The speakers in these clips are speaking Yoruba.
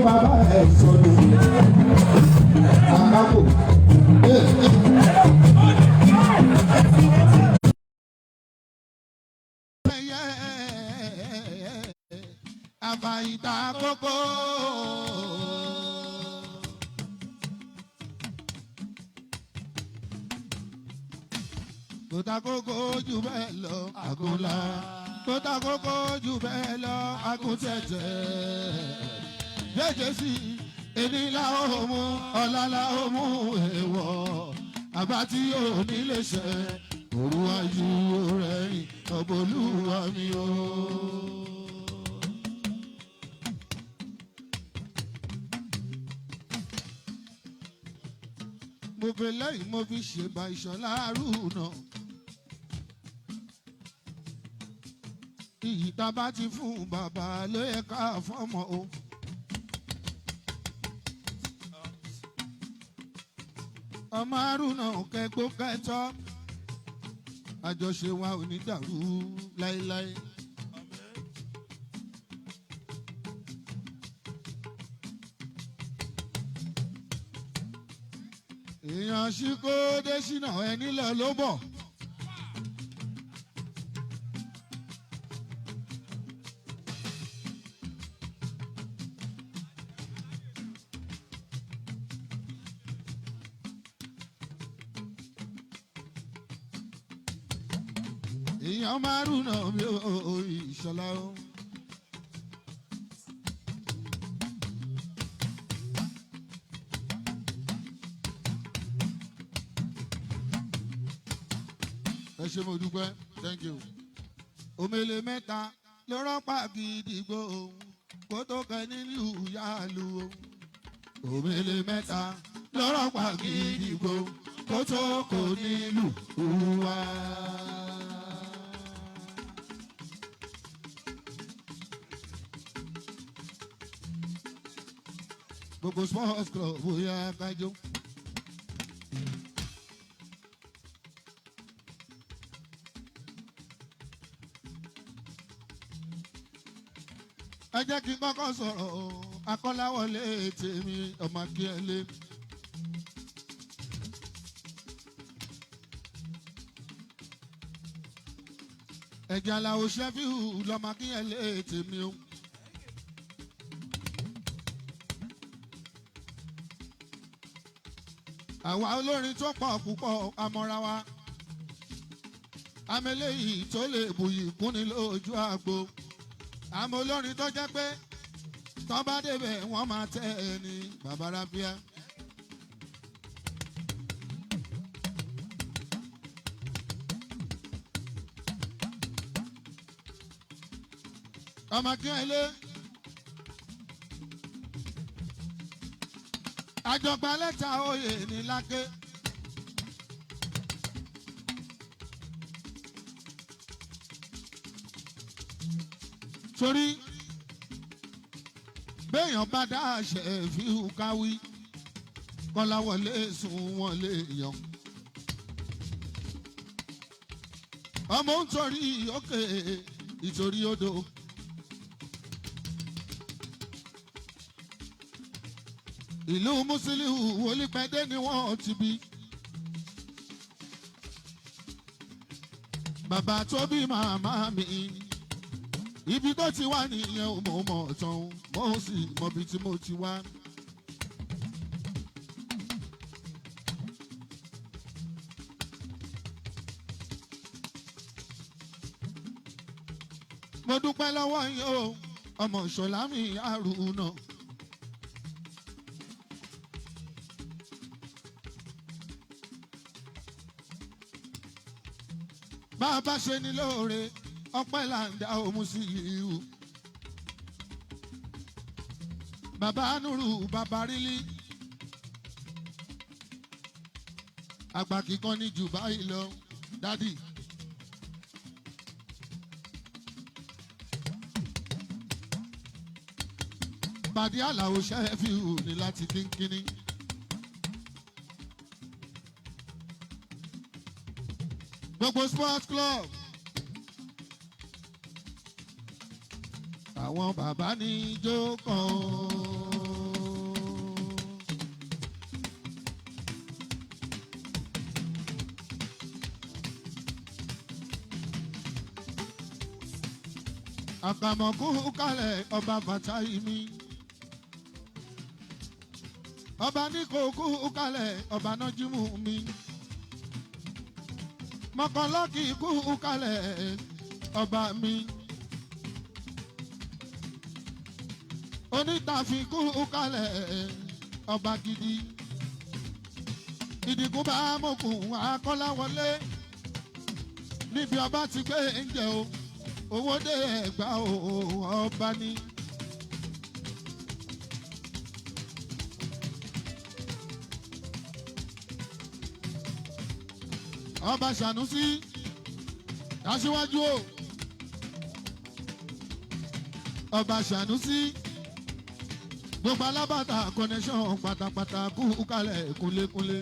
bàbá ẹ̀ sọ̀rọ̀ àkàkò. Àbàyìtà kókó. Kòtà kókó jù bẹ́ẹ̀ lọ àgùnlá. Kòtà kókó jù bẹ́ẹ̀ lọ àgùntẹ̀tẹ̀. Jẹ́jẹ́ sí ẹni la ó mú ọ̀la la ó mú èèwọ̀. Àbá tí yóò nílé ṣe òru ayú rẹ̀ rìn ọ̀bọ̀lúwa mi o. Mo fẹ́ lẹ́yìn mo fi ṣèbà Ìṣọ̀lá Haruna. Iyì tá bá ti fún bàbá ló yẹ ká fọ́mọ o. Ọmọ Haruna kẹgbó kẹtọ́ àjọṣe wa ò ní dàrú láéláé. Èèyàn ṣí kó dé sínà ẹni lọ ló bọ̀. Èèyàn márùn náà mi ò Ìṣọ̀lá o. Ẹ ṣé mo dúpẹ́, thank you. Omele mẹ́ta ló rọ́pà gidigbo kó tó kẹ́ nílùú yálù o. Omele mẹ́ta ló rọ́pà gidigbo kó tó kò nílùú wa. Gbogbo sports club bóyá kájọ. Ẹ jẹ́ kí n kọ́kọ́ sọ̀rọ̀ Akọ́láwọlé tèmi ọmọ Akínyẹlé. Ẹ̀jẹ̀ Àlàó Ṣẹ́fíù lọ́mọ Akínyẹlé tèmi o. Àwa olórin tó pọ̀ púpọ̀ amọ̀ra wa. Amẹ́lẹ́yìí tó lè bùyì kúnni lójú àgbo. Àmọ́ olórin tó jẹ́ pé tọ́ bá débẹ̀ wọ́n máa tẹ́ ẹ ní Bàbá Ráfíà. Ọmọ Akínyẹlé àjọgbá lẹ́tà oyè ní Láké. Torí béèyàn bá dá àṣẹ fíhù káwí Kọ́láwọlé sùn wọ́n lè yàn. Ọmọ ń torí òkè ìtorí odò. Ìlú Musiliu Olúpẹ̀dé ni wọ́n ti bí. Bàbá tó bí màmá mi. Ibi tó ti wá nìyẹn ò mọ̀ tán, mo sì mọbi tí mo ti wá. Mo dúpẹ́ lọ́wọ́ yín o, ọmọ Ìṣọ̀lá mi Haruna. Bá a bá ṣe ní lóore ọpẹ́ là ń dá òun sí ìhù. Bàbá Nuru bàbá Rílí. Àgbà kíkan ní jù báyìí lọ dádì. Bàdí Àlàó Ṣẹ́fíù ní láti kínkínní. Gbogbo sports club. Àwọn bàbá ní ijó kan. àkàmọ̀kú kalẹ̀ ọba Fàtáì mi. ọba ní kò kú kalẹ̀ ọba Nájímù mi. mọ̀kànlọ́kì kú kalẹ̀ ọba mi. onítàfi kú kalẹ̀ ọba gidi. ìdìgún bá mọ̀kùn Akọ́láwọlé níbi ọba ti gbé ń jẹ o owó dé Ẹ̀gbá o ọba ní. ọba Ṣànúsí aṣíwájú o ọba Ṣànúsí gbogbo alábàtà connection pátápátá kú kalẹ̀ kúnlékúnlé.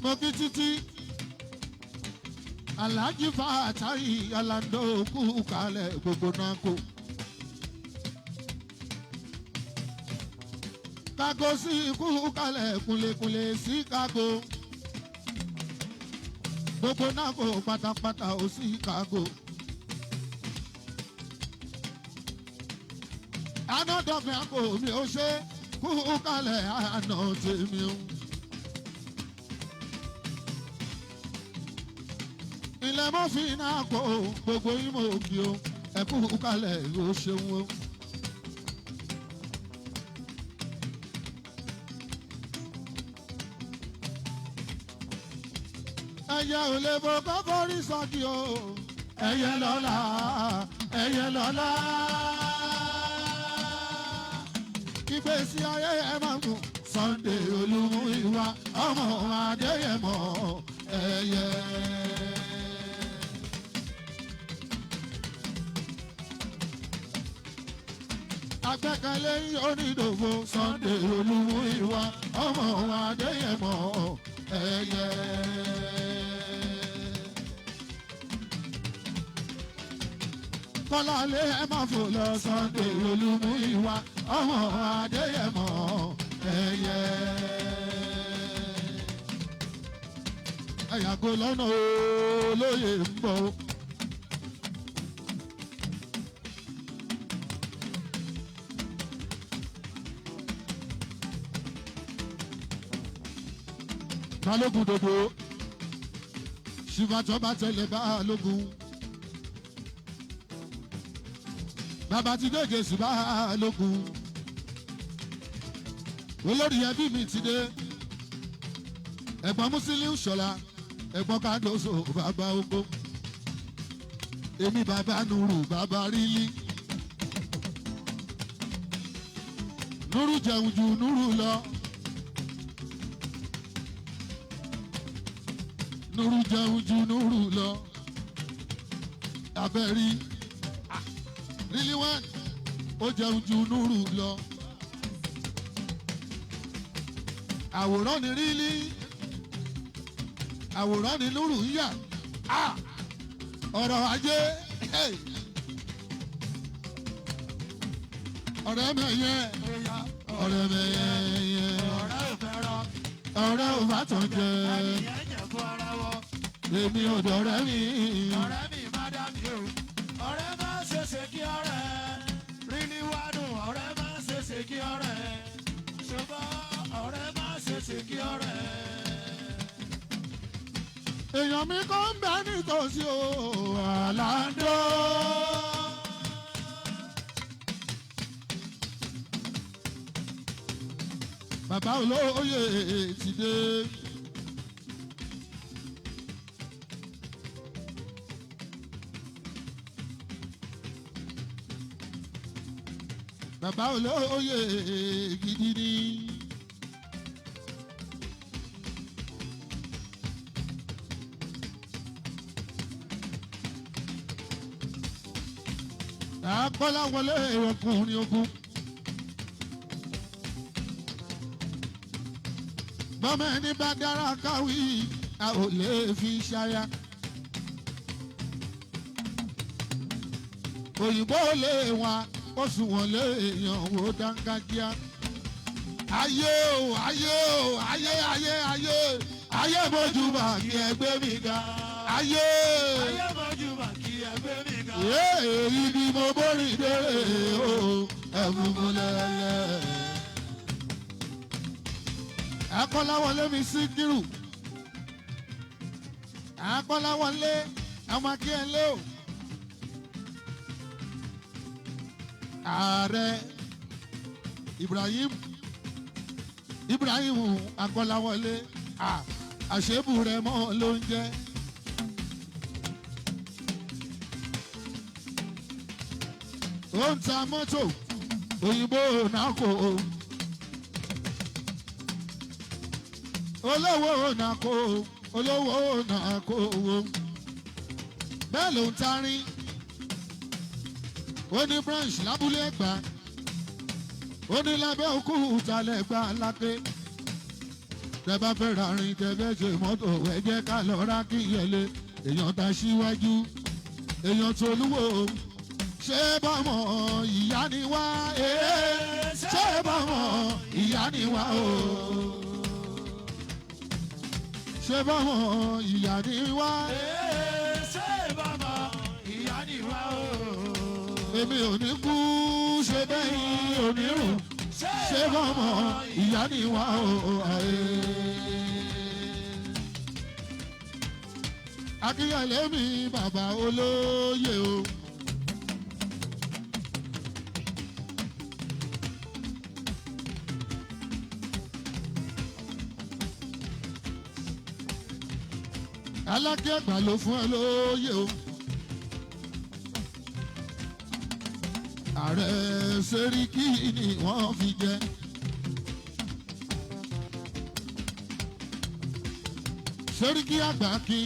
mo kí títí Alhaji Fàtáì Alando kú kalẹ̀ gbogbo náà kú. Chicago sí kú kalẹ̀ kúnlékúnlé Chicago gbogbo náà kó pátápátá ó Chicago. àná dọ̀gbìn àpò mi ò ṣe kú kalẹ̀ àná tèmi o. ilẹ̀ mọ́fìn náà kó gbogbo ìmọ̀ òbí o ẹ kú kalẹ̀ ó ṣeun o. ẹyẹ ò lè bo kọ́kọ́rí sọ́ọ̀kì o ẹyẹ lọ́la ẹyẹ lọ́la. ìgbésí ayé ẹ máa gùn Sunday Olúmúyìwá ọmọ Adéyẹmọ ẹyẹ. agbẹ́kẹ̀lé onídòwò Sunday Olúmúyìwá ọmọ Adéyẹmọ ẹyẹ. Kọ́lálé ẹ máa fò lọ Sunday Olúmúyìwá ọmọ Adéyẹmọ ẹyẹ. ẹ̀yàgò lọ́nà olóyè ń bọ̀. Balógun dòdò ṣìbàtọ́ bá tẹ̀lé Balógun. bàbá ti dé Gèsì Balógun. olórí ẹbí mi ti dé. ẹ̀gbọ́n Musiliu Ṣọlá ẹ̀gbọ́n Kádóso bàbá Ogbó. èmi bàbá Nuru bàbá Rílí. Nuru jẹun ju Nuru lọ. Nuru jẹun ju Nuru lọ. abẹ́rí Rílí wán ó jẹun ju Nuru lọ. àwòrán ni Rílí àwòrán ni Nuru ń yà. ọ̀rọ̀ ajé ọ̀rẹ́ mẹ́yẹ ọ̀rẹ́ mẹ́yẹ ọ̀rẹ́ ò bá tán jẹ èmi ò dọ̀rẹ́ mi. ọ̀rẹ́ mi má dá mi o ọ̀rẹ́ má ṣèṣe kí ọ̀rẹ́ Rílí wá dùn ọ̀rẹ́ má ṣèṣe kí ọ̀rẹ́ ṣùgbọ́n ọ̀rẹ́ má ṣèṣe kí ọ̀rẹ́. èèyàn mi kò ń bẹ nítòsí o Àlàndó. bàbá olóyè ti dé. bàbá olóyè gidi ni. Akọ́láwọlé ọkùnrin ogun. bọ́mọ ẹni bá dára káwí a ò lè fi ṣaya. òyìnbó lè wá ó sùn wọ́n lé èèyàn wò dáńgájíá. ayé o ayé o ayé ayé ayé ayé mojú bá kí ẹgbẹ́ mi ga. ayé mojú bá kí ẹgbẹ́ mi ga. èyí ni mo borí délé o ẹ̀fúnfún lẹ́lẹ́. Akọ́láwọlé mi Síkírù. Akọ́láwọlé ọmọ kí ẹ lé o. Ààrẹ Ibrahim Akọ́láwọlé àṣebù rẹ mọ́ ló ń jẹ́. Ó ń ta mọ́tò òyìnbó náà kò o. Olówó náà kò o. Olówó náà kò o. Bẹ́ẹ̀ ló ń tarí. Ó ní branch lábúlé Ẹ̀gbá. Ó ní lábẹ́ Òkúta lẹ́gbà lápé. Tẹ bá fẹ́ rarin tẹ fẹ́ ṣe mọ́tò ẹ jẹ́ ká lọ rá kí yẹlé. Èèyàn ta síwájú. Èèyàn tolúwo. Ṣé bọ́mọ̀ ìyá ni wá? Ṣé bọ́mọ̀ ìyá ni wá o? Ṣé bọ́mọ̀ ìyá ni wá? Ṣé bọ́mọ̀ ìyá ni wá o? Èmi ò ní kú ṣe bẹ́yìn onírùn. Ṣé bọ́mọ̀ ìyá ni wá o? Akínyẹlé mi bàbá olóyè o. Alákẹ́ Ẹ̀gbá ló fún ẹ lóyè o. Ààrẹ Sẹ́ríkì ni wọ́n fi jẹ. Sẹ́ríkì àgbà kí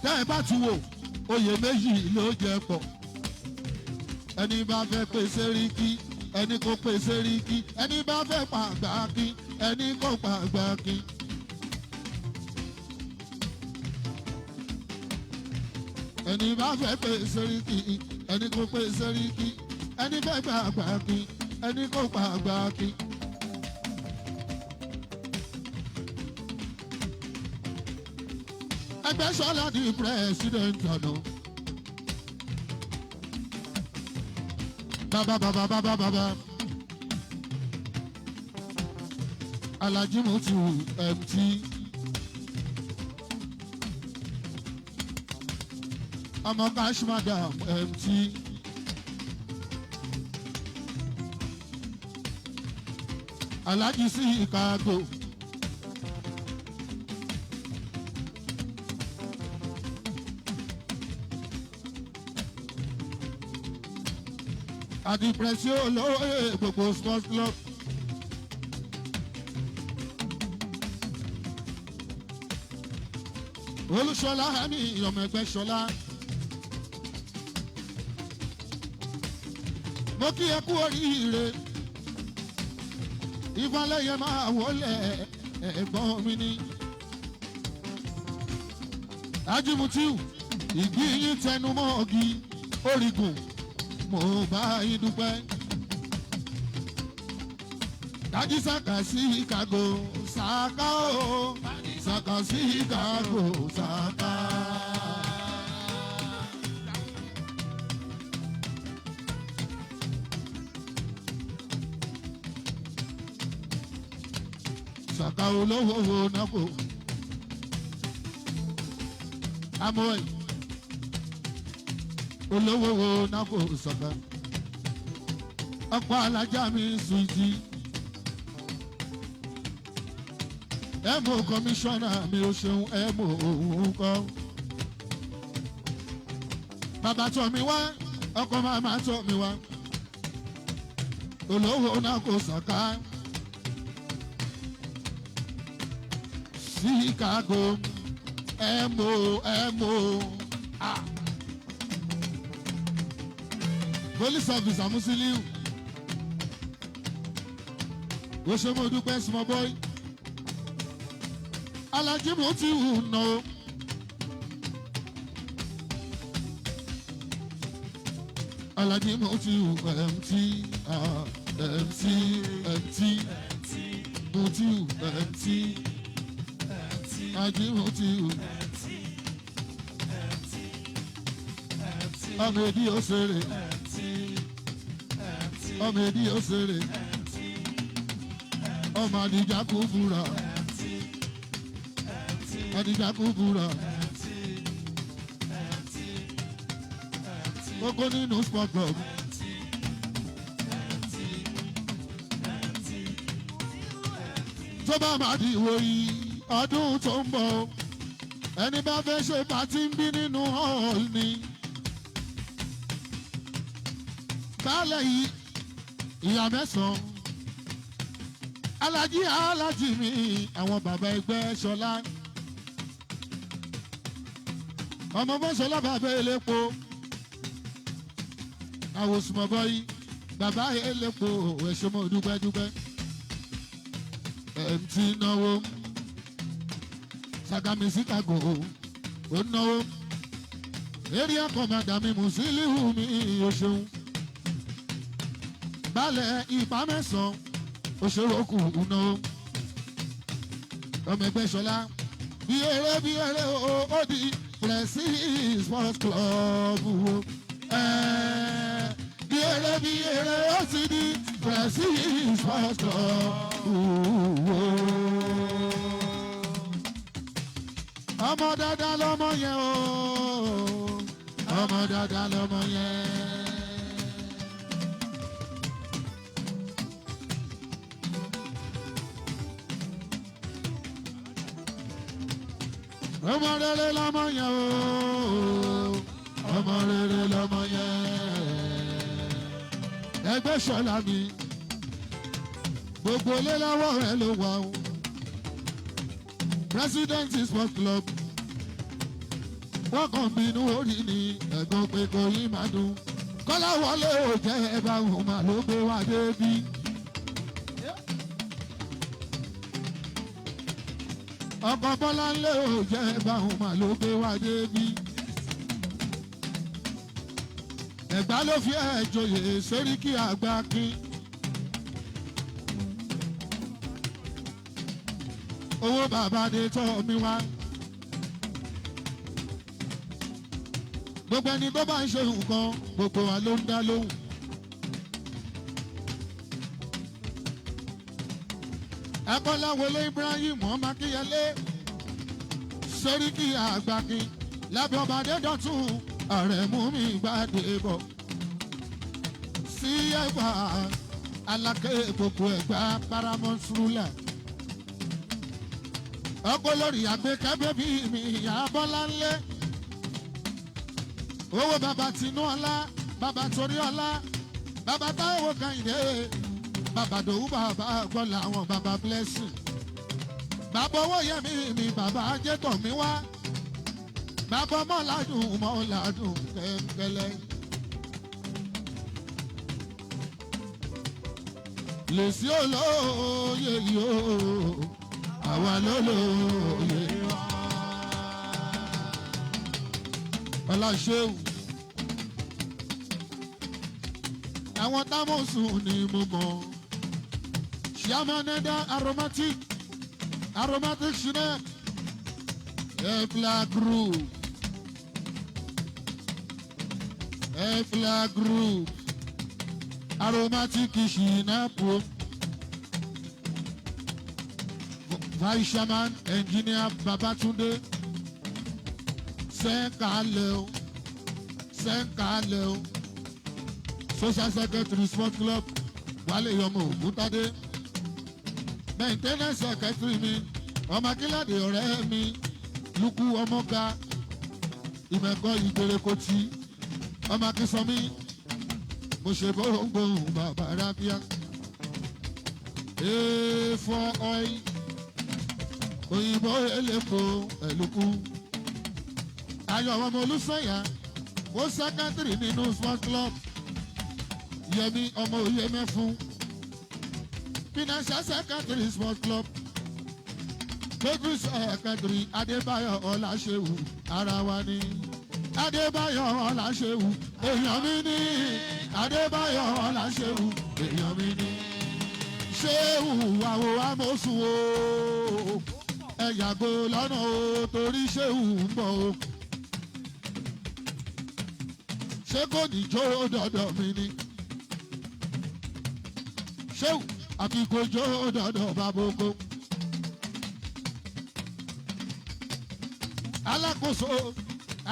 tẹ́ ẹ bá ti wò oyè méjì ló jẹ pọ̀. Ẹni bá fẹ́ pè Sẹ́ríkì ẹni kò pè Sẹ́ríkì ẹni bá fẹ́ pa àgbà kí ẹni kò pa àgbà kí. Ẹni bá fẹ́ pè Sẹ́ríkì ẹni kò pè Sẹ́ríkì ẹni fẹ́ gba àgbà kí ẹni kò pa àgbà kí. Ẹgbẹ́sọ́lá di president ọ̀nà. Bàbá. Alhaji Mutu MT. Ọmọ Cash Madam MT. Alhaji Chicago. Àdìpẹ̀sí olóyè gbogbo sports club. Olúṣọlá mi ọmọ ẹgbẹ́ Ṣọlá. Mo kí ẹ kú oríire. Ìfọ̀lẹ́yẹ máa wọlé ẹ̀gbọ́n mi ní. Ajimutiu ìgbín tẹnumọ́ ọ̀gì orígun. Mo bá yín dúpẹ́. Dájí Sàkà sí Chicago Sàkà o. Sàkà sí Chicago Sàkà. Sàkà olówó nàkó. Amọ̀ ẹ̀. Olówó nàkó Sàkà. Ọ̀pọ̀ alájà mi Sùìtì. Ẹ̀mú kọmíṣánná mi ò ṣeun ẹ̀mú òun kọ́. Bàbá tọ̀ mí wá, ọkọ màmá tọ̀ mí wá. Olówó nàkó Sàkà. Chicago ẹ̀mú. Police officer Musiliu. Ó ṣe mo dúpẹ́ small boy. Alhaji Mutiu nà ó. Alhaji Mutiu MT Mutiu MT. Ajimutiu. Ọmọ èdè òṣèré. Ọmọ èdè òṣèré. Ọmọ Adija Kubura. Adija Kubura. Gbogbo nínú sport club. Tó bá máa di ìwòyí ọdún tó ń bọ̀ ẹni bá fẹ́ ṣe pàtí ń bí nínú hall ni. Baálẹ̀ yìí ìyá mẹ́sàn-án alájí mi àwọn bàbá ẹgbẹ́ Ṣọlá ọmọ Fọ́ṣọlá bàbá elépo àwòsùmọ̀bọ yìí bàbá elépo ẹ̀ṣọ́mọ̀ dúpẹ́dúpẹ́ mt náwó Sagami Chicago ó náwó area commander mi Musiliu mi ó ṣeun balẹ̀ ìpá mẹ́sàn-án òṣèré òkú náwó ọmọ ẹgbẹ́ Ṣọlá bí eré ó di Prestige Sports Club wo bí eré ó ti di Prestige Sports Club wo. Ọmọ dáadáa lọmọ yẹn o ọmọ dáadáa lọmọ yẹn. Ọmọ rere lọmọ yẹn o ọmọ rere lọmọ yẹn. Ẹgbẹ́ Ṣọlá mi gbogbo ilé lọ́wọ́ rẹ̀ ló wà o. President Sports Club wọ́n kàn bínú orí ni ẹ̀gbọ́n pé kò yí máa dùn. Kọ́lá wọlé ò jẹ́ ẹ̀bá òun mà ló gbé wá débi. Ọkọ̀ Bọ́lá ńlẹ̀ ò jẹ́ ẹ̀bá òun mà ló gbé wá débi. Ẹ̀gbá ló fi ẹ̀jọyè Sẹ́ríkì Àgbákin. Owó bàbá de tọ́ mi wá. Gbogbo ẹni tó bá ń ṣe nǹkan gbogbo wa ló ń dá lóhùn. Akọ́láwọlé Ibrahim Ọmákíyẹlé Sẹ́ríkì Àgbákin lábẹ́ ọba Adédọ̀tún Àrẹ̀mú mi gbàdé bọ̀. Sí ẹ̀fà Aláké gbogbo Ẹ̀gbá Paramount ruler. Ọkọ lórí àgbékẹ́bẹ́ bí mi ìyá Bọ́láńlé. Owó bàbá Tinúọlá, bàbá Toríọlá, bàbá Táíwò Kẹ́hìndé, bàbá Dòwú bàbá Gbọ́lá àwọn bàbá Blessing. Bàbá Owóyẹmí mi bàbá Ajétọ̀mí wá. Bàbá Mọ́ládùn kẹ́kẹ́lẹ́. Lèsì olóye yìí o. Àwa lólóye wa. Ọláṣẹ́wù. Àwọn támọ̀sùn ni mo mọ̀. Ṣíàmánẹ́dá aromatic ṣiná. Efla group. Aromatic ṣiná pro. Vice Chairman Engineer Babatunde Sẹ́ńkàlẹ̀ o Social Secretary Sports Club Wálé Yọmọ Ògúntádé Maintenance Secretary mi ọmọ Akínládé ọ̀rẹ́ mi Lukú Ọmọga Ìmẹ̀kọ Ìgbèrèkọtì ọmọ Akínsọmí mo ṣe bóńgbòhùn bàbá rábíà A4 oil òyìnbó elépo ẹ̀lùkù ayọ̀ ọmọ Olúsànyà ó sẹ́kẹ́ndìrì nínú Sports Club Yẹmí ọmọ òye mẹ́fún Financial Secretary Sports Club Bakery Secretary Adébáyọ̀ Ọláṣẹ́wù ara wa ni Adébáyọ̀ Ọláṣẹ́wù èèyàn mi ní Adébáyọ̀ Ọláṣẹ́wù èèyàn mi ní Ṣéwù àwò amósùn o. ẹ yàgò lọ́nà o torí ṣéwù ń bọ̀ o. ṣé kò ní jó dọ̀dọ̀ mi ni. ṣéwù àfi kò jó dọ̀dọ̀ bàbókò.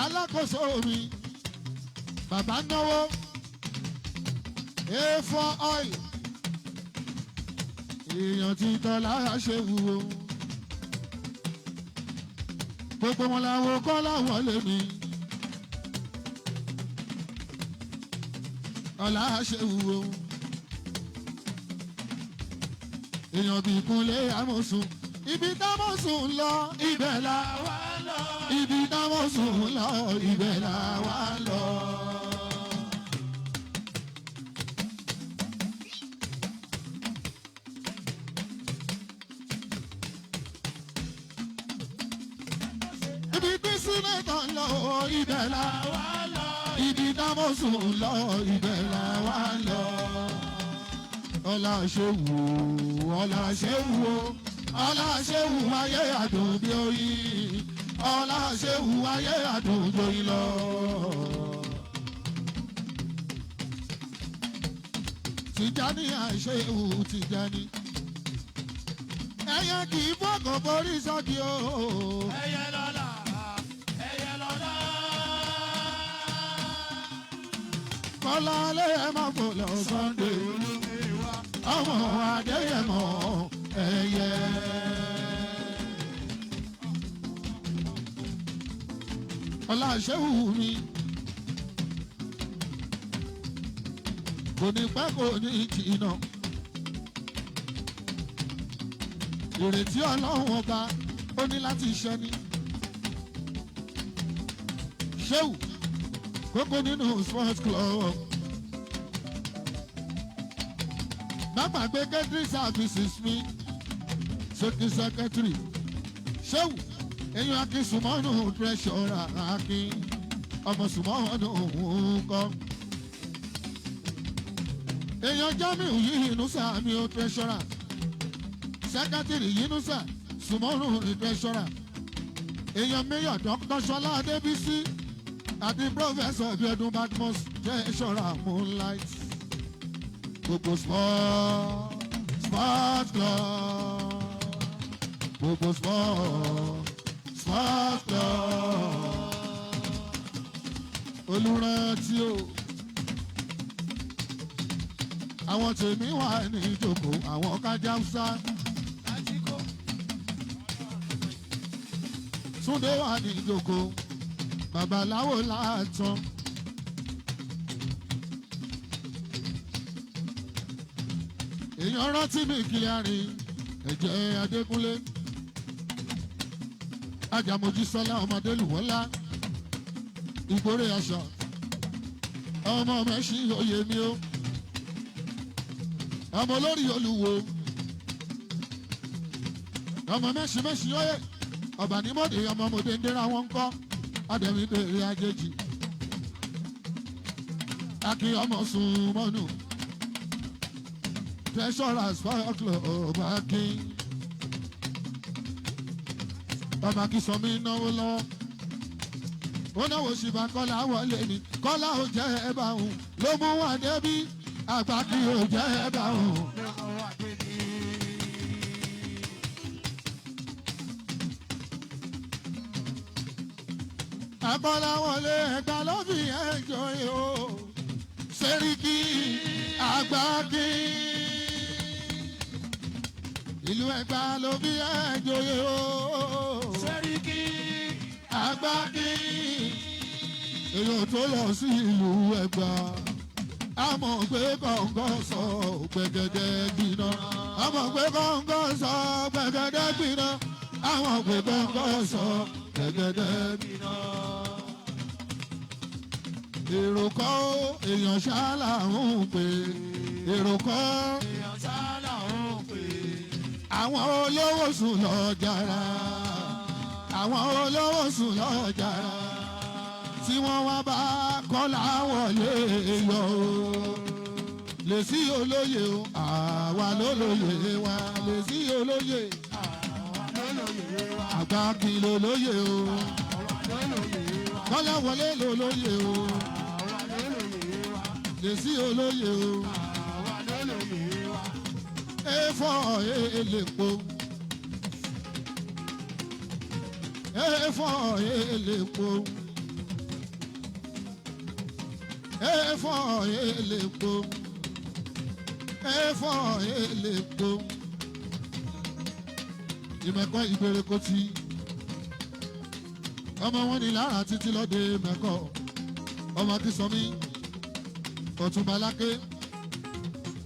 alákòóso mi bàbá náwó A4 oil èèyàn ti tọ́lá ṣéwù o. gbogbo wọn làwọn kọ́ láwọn lè ní. ọ̀la ṣéwù o. èèyàn bíi Kúnlé Àmọ̀sùn ibi támọ̀sùn lọ ibẹ̀ là wá lọ. ibi támọ̀sùn lọ ibẹ̀ là wá lọ. ibi tí sínétọ̀ lọ ibẹ̀ là wá lọ. ibi támọ̀sùn lọ ibẹ̀ là wá lọ. ọlá ṣéwù ọlá ṣéwù o. ọlá ṣéwù ayé àdùn bí oyin. ọlá ṣéwù ayé àdùn joyin lọ. Tìjání àṣéwù Tìjání. ẹyẹ kì í fọkàn borí sọ́ọ̀dì o. ẹyẹ lọ́la ẹyẹ lọ́la. kọ́lá lé ẹ máa fò lọ Sunday. ọmọ Adéyẹmọ ẹyẹ. ọlá ṣéwù mi. kò ní pẹ́ kò ní jìnnà. ìrètí Ọlọ́run ọba ó ní láti ṣẹ ni. ṣéwù kókó nínú sports club. bàbá gbé catering services mi sókè secretary. ṣéwù èyàn akin sùmọ́nù treasurer akin ọmọ sùmọ́nù òun kọ́. èyàn Jamiu yìí nusa mi ò treasurer. secretary yìí nusa sùmọ́nù treasurer. èyàn mayor Dr. Ṣọlá Adébísí àti professor Bíọ́dún Badmus treasurer Moonlight. gbogbo sport club. gbogbo sport club. olùrántí o. àwọn tèmi wà ní ìjókòó àwọn kájáúsá. Túndé wà ní ìjókòó babaláwo láàtàn. èèyàn rántí mi Kílíárì ẹ̀jẹ̀ Adékúnlé. Ajamojísọ́lá ọmọdé lùwọ́lá ìgbórè aṣọ ọmọ mẹ́sìn oyè mi ó ọmọ olórí olúwo ọmọ mẹ́sìn oyè ọba nímọ̀dé ọmọ ọmọdé ń dẹ́ra wọn kọ́ adẹ̀mí bèrè àjèjì akí ọmọ sùn mọ́nù treasurers fire club akí. Bàbá kì í sọ mí náwó lọ́wọ́. Ó náwó ṣìbá Kọ́lá wọlé ni. Kọ́lá ò jẹ́ ẹ bá òun. Ló mú wà débí. Àgbà kì ò jẹ́ ẹ bá òun. Àkọ́lá wọlé ẹ̀gbá ló fi ẹ̀jọ̀ yìí o. Sẹ́ríkì àgbà kì í. Ìlú Ẹ̀gbá ló fi ẹ̀jọ̀ yìí o. Sẹ́ríkì àgbà kì í. Èèyàn tó lọ sí ìlú Ẹ̀gbá. Àmọ̀ pé kọ̀ǹgọ̀ sọ gbẹ̀gẹ̀dẹ̀ gbiná. Àmọ̀ pé kọ̀ǹgọ̀ sọ gbẹ̀gẹ̀dẹ̀ gbiná. Àmọ̀ pé kọ̀ǹgọ̀ sọ gbẹ̀gẹ̀dẹ̀ gbiná. Èrò kọ́ èèyàn ṣáàlà ń pè. Èrò kọ́ èèyàn ṣáàlà ń pè. Àwọn olówó sùn lọ jàrá. Àwọn olówó sùn lọ jàrá. Tí wọ́n wá bá Kọ́lá wọlé yọ o. Lè sí olóye o, àwa lólóye wa. Lè sí olóye, àwa lólóye àgbà kí ló lóye o kọ́lá wọlé ló lóye o lèsì olóye o efọ́ elépo efọ́ elépo efọ́ elépo efọ́ elépo ìmẹ̀kọ́ ìgbèrèkó tí ọmọ wọn ni lára títí lọ́dẹ mẹ́kọ́ ọmọ Akínsọ́mí Ọ̀túnba Láké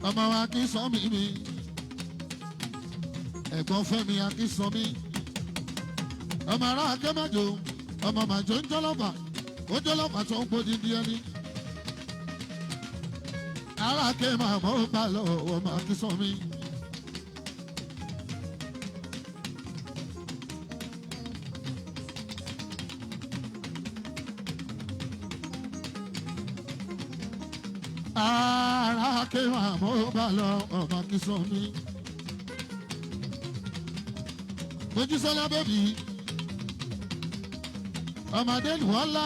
ọmọ Akínsọ́mí mi ẹ̀gbọ́n Fẹ́mi Akínsọ́mí ọmọ ará akẹ́mẹ́jọ ọmọ màjọ ń jọlọ́pà ó jọlọ́pà tó ń gbódì di ẹni ará akẹ́mọ̀ àmọ́ ó bá lọ ọmọ Akínsọ́mí. Ara akẹ́mọ̀ àmọ́ ó bá lọ ọmọ Akínsọ́mí. Mojísọ́lá bẹ́bí ọmọdé nìwọ́lá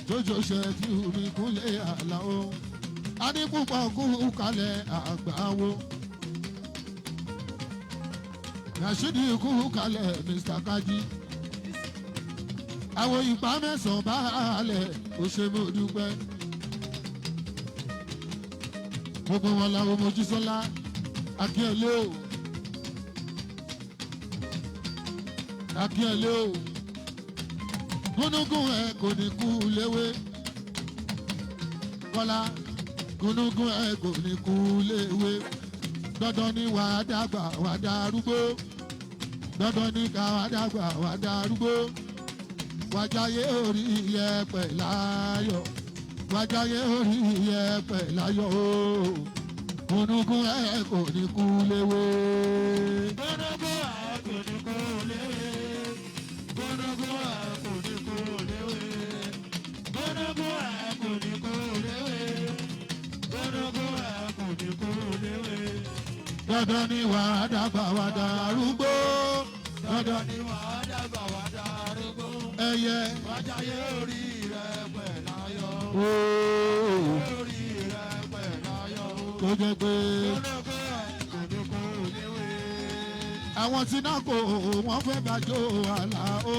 jójó ṣẹ́jú mi kúnlẹ̀ àlàó adípúpọ̀ kú kalẹ̀ àgbáwo Rashidi kú kalẹ̀ Mr. Kaji àwọn ìpá mẹ́sàn-án báàlẹ̀ òṣèlú dúpẹ́ gbogbo wọn làwọn Mojísọ́lá akíọ̀lẹ́ o akíọ̀lẹ́ o gúnúgún ẹ kò ní kú léwé Kọ́lá gúnúgún ẹ kò ní kú léwé dandan ni wà á dàgbà wà á darúgbó dandan ni ká wà á dàgbà wà á darúgbó wájáyé orí iyẹ̀pẹ̀ láyọ̀ wájáyé orí iyẹ̀pẹ̀ láyọ̀ o gúnúgún ẹ kò ní kú léwé. Gúnúgún ẹ kò ní kú léwé. Gúnúgún ẹ kò ní kú léwé. Gúnúgún ẹ kò ní kú léwé. Gúnúgún ẹ kò ní kú léwé. Dandan ni wà á dàgbà wà á darúgbó. Dandan ni wà á dàgbà wà á darúgbó. Ẹyẹ. Wájáyé orí rẹ̀ pẹ̀ láyọ̀. Orí rẹ̀ pẹ̀ láyọ̀. Tó jẹ́ pé. Gúnúgún ẹ kò ní kú léwé. Àwọn tí náà kò wọ́n fẹ́ bàjọ́ Àlàó.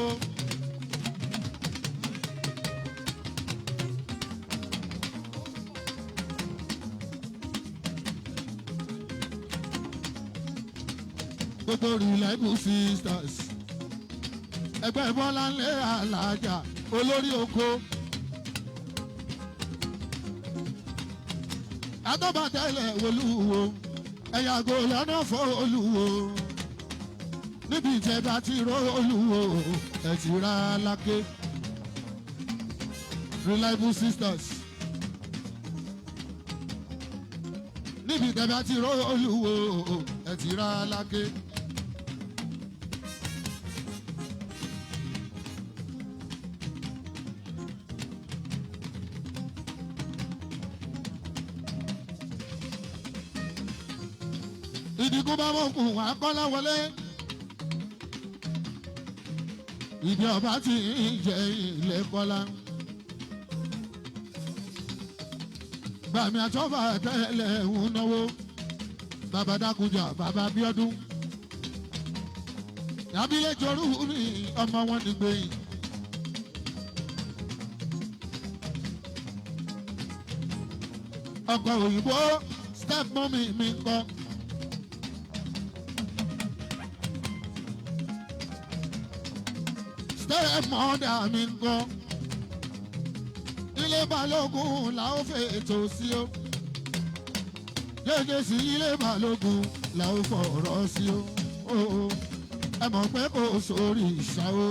Gbogbo Reliable Sisters ẹgbẹ́ Bọ́láńlé Alájà olórí oko atọ́bàtẹ́lẹ̀ Olúwo ẹ̀yàgò lọ́nà fọ́ Olúwo níbi ìjẹba ti ró Olúwo ẹ̀ ti ra Láké. Reliable Sisters níbi ìjẹba ti ró Olúwo ẹ̀ ti ra Láké. Ìdìgún bá mọ̀kùn wá kọ́lá wọlé. Ìdí ọba tí ń jẹ ilé kọ́lá. Bàmí àtọ́fà tẹ́lẹ̀ ń náwó. Bàbá Dákúnjà bàbá Bíọ́dún. Abilé Jorú ní ọmọ wọn nígbẹ̀yìn. Ọkọ òyìnbó step mọ́mì mi ń kọ́. Mọ́dà mi ń kọ́ ilé Balógun làwọn fètò sí o jẹ́jẹ́ sí ilé Balógun làwọn fọ̀rọ̀ sí o ẹ mọ̀ pé kò sórí ìṣá o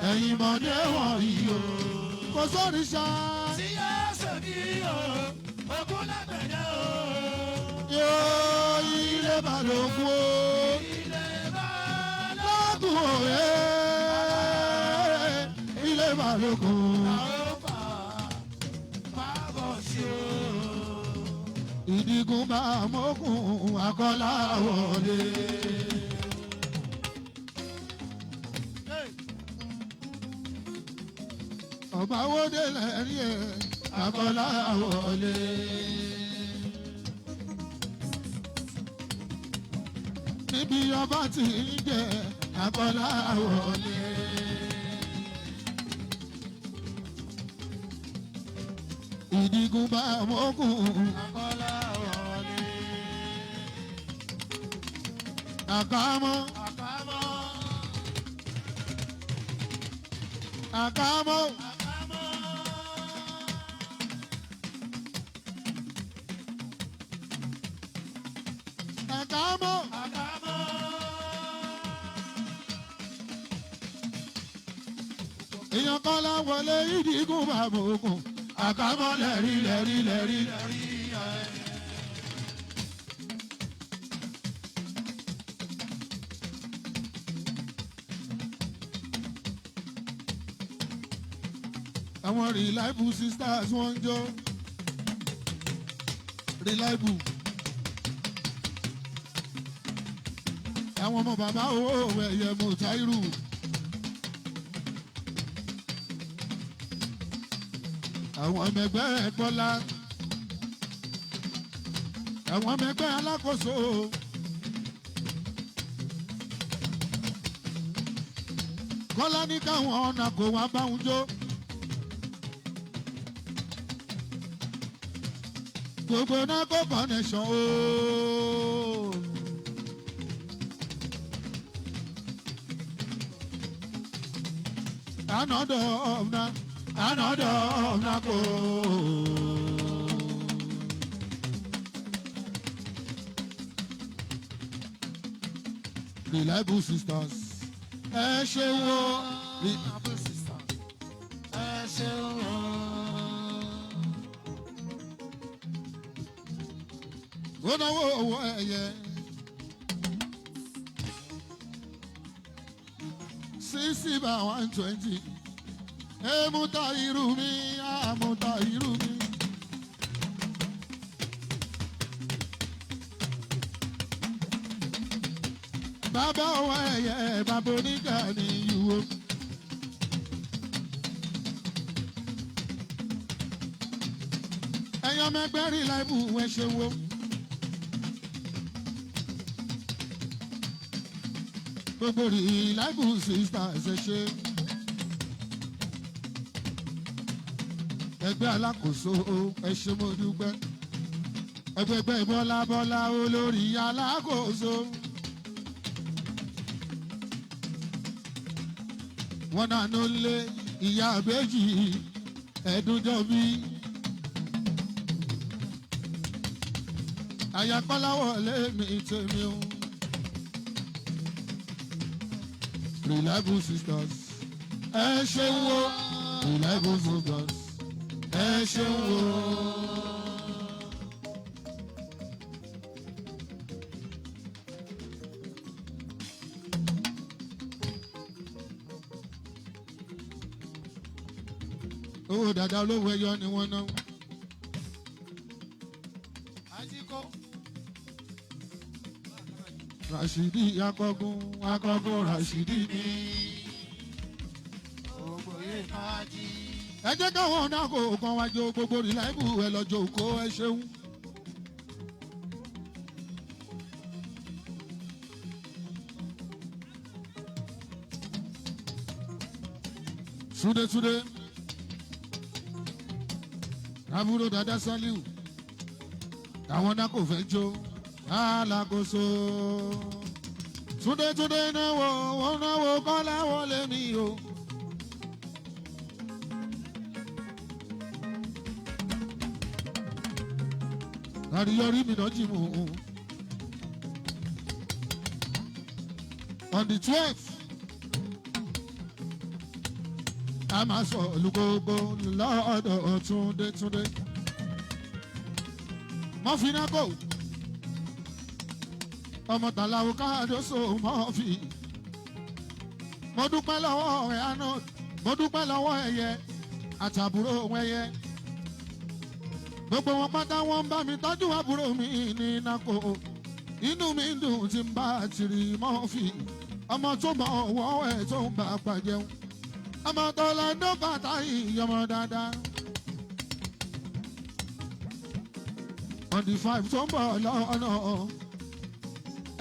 ẹ̀yin mọ̀dé wọ̀nyí o kò sórí ìṣá. tí yóò ṣèbí o ogún lágbẹ̀dẹ o. yóò ilé Balógun o ilé Balógun o ilé Balógun. Ìdìgún bá mọ́kùn akọ́lá wọlé. ọba wọlé lẹ́rí ẹ̀ akọ́lá wọlé. níbi ọba tí ń jẹ akọ́lá wọlé. ìdígun bá mọ́kùn akọ́lá wọlé. àkámọ́ àkámọ́. àkámọ́. àkámọ́. èèyàn kan láwọlé ìdígun bá mọ́kùn àkámọ́ lẹ́rí lẹ́rí lẹ́rí lẹ́rí. àwọn reliable sisters wọ́n ń jó reliable. àwọn ọmọ bàbá owó ẹ̀yẹ Mutairu. àwọn ọmọ ẹgbẹ́ Bọ́lá. àwọn ọmọ ẹgbẹ́ alákòóso. Kọ́lá ní káwọn ọ̀nà kò wá bá òun jó. gbogbo náà kó connection ooo. Another of na ko. Reliable sisters. Ẹ ṣe wo. Reliable sisters. Ẹ ṣe wo. Ó náwó owó ẹ̀yẹ. Sixty by 120. Mutairu mi, Mutairu mi. Bàbá ọwọ́ ẹ̀yẹ, bàbá oníjà ni ìwò. Ẹ̀yọ́ mẹ́gbẹ́ reliable ẹ ṣe wo. Gbogbo reliable sisters ẹ ṣe. Ẹgbẹ́ alákòóso ẹ ṣé mo dúpẹ́. Ẹgbẹ́gbẹ́ Bọ́lá Bọ́lá olórí alákòóso. Wọ́n náà ló lé ìyá àbẹ́jì ẹ̀dúnjọ́ bí. Àyàkọ́láwọlé mi tèmi o. Reliable sisters ẹ ṣé wo. Reliable sisters ẹ ṣé wo. Owó dada olówó ẹyọ ni wọ́n ná. Rashidi akọgun akọgun Rashidi ni. Ẹ jẹ́ káwọn náà kó kan wájú gbogbo reliable ẹ lọ́jọ́ òkó ẹ ṣeun. Túndé àbúrò dada Saliu àwọn náà kò fẹ́ jó alákòóso. Túndé náwó wọn náwó Kọ́lá wọlé mi o. Àríyọrí mi náà jì mú. On the 12th, a máa sọ olùgbogbo lọ́dọ̀ Túndé. Mọ́fínàkó ọmọ tàlàwò káàdóso mọ́fì. Mo dúpẹ́ lọ́wọ́ ẹ̀ àná, mo dúpẹ́ lọ́wọ́ ẹ̀yẹ àtàbúrò ẹ̀yẹ. Gbogbo wọn pátá wọn ń bá mi tọ́jú àbúrò mi ní Nako. Inú mi ń dùn tí ń bá tìrì mọ́fì. Ọmọ tó mọ ọwọ́ ẹ̀ tó ń bá pàjẹun. ọmọ tó lọ ń dún bàtà yìí ọmọ dáadáa. on the 5 tó ń bọ̀ lọ́nà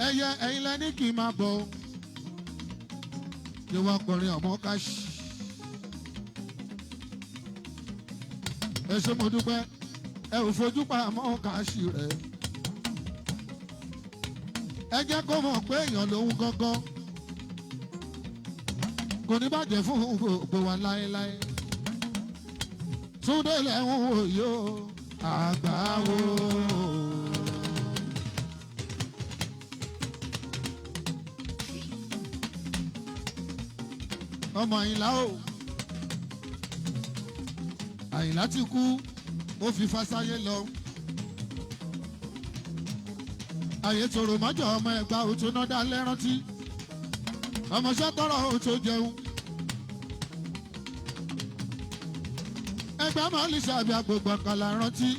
ẹyẹ ẹ̀yin lẹ́ni kì í máa bọ̀ ni wọ́n kọrin ọmọ káṣí. ẹ ṣé mo dúpẹ́ ẹ ò fojú pa àmọ́ káṣí rẹ̀. ẹ jẹ́ kó mọ̀ pé èèyàn lòun gangan kò ní bàjẹ́ fún gbogbo wa láéláé. Túndé lẹ́hún wò yóò àgbà wò. ọmọ Àyìnlá o Àyìnlá ti kú ó fi fásáyé lọ. àyè tòrò mọ́jọ́ ọmọ Ẹ̀gbá òtún náà dá lẹ́rántí ọmọọṣẹ́ tọrọ òtún jẹun. Ẹ̀gbá máa ń lè ṣàbí agbègbè kàlà rántí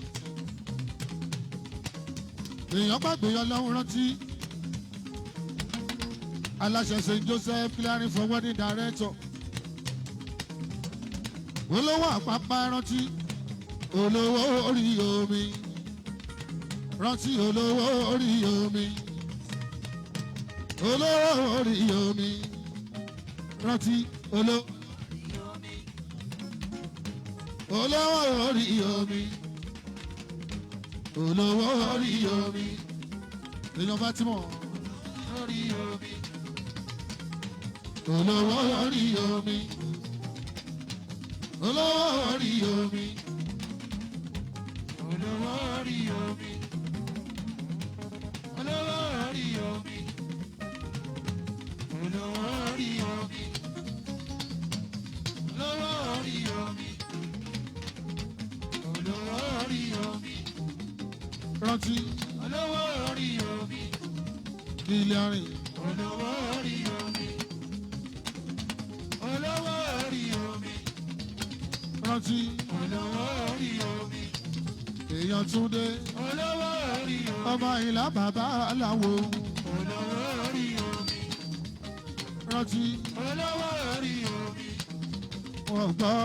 èèyàn gbàgbé Ọlọ́run rántí. aláṣẹ St. Joseph clearing for wedding director olówó àpapá rántí olówó orí omi rántí olówó orí omi olówó orí omi rántí olówó orí omi olówó orí omi èèyàn bá ti mọ̀ orí omi olówó orí omi olówó orí omi olówó orí omi olówó orí omi olówó orí omi olówó orí omi olówó orí omi rántí olówó orí omi ilé arìn olówó orí omi olówó orí omi rántí olówó orí omi èèyàn Túndé olówó orí omi ọmọ Àyìnlá bàbá aláwo olówó orí omi rántí olówó orí omi wọ́n gbọ́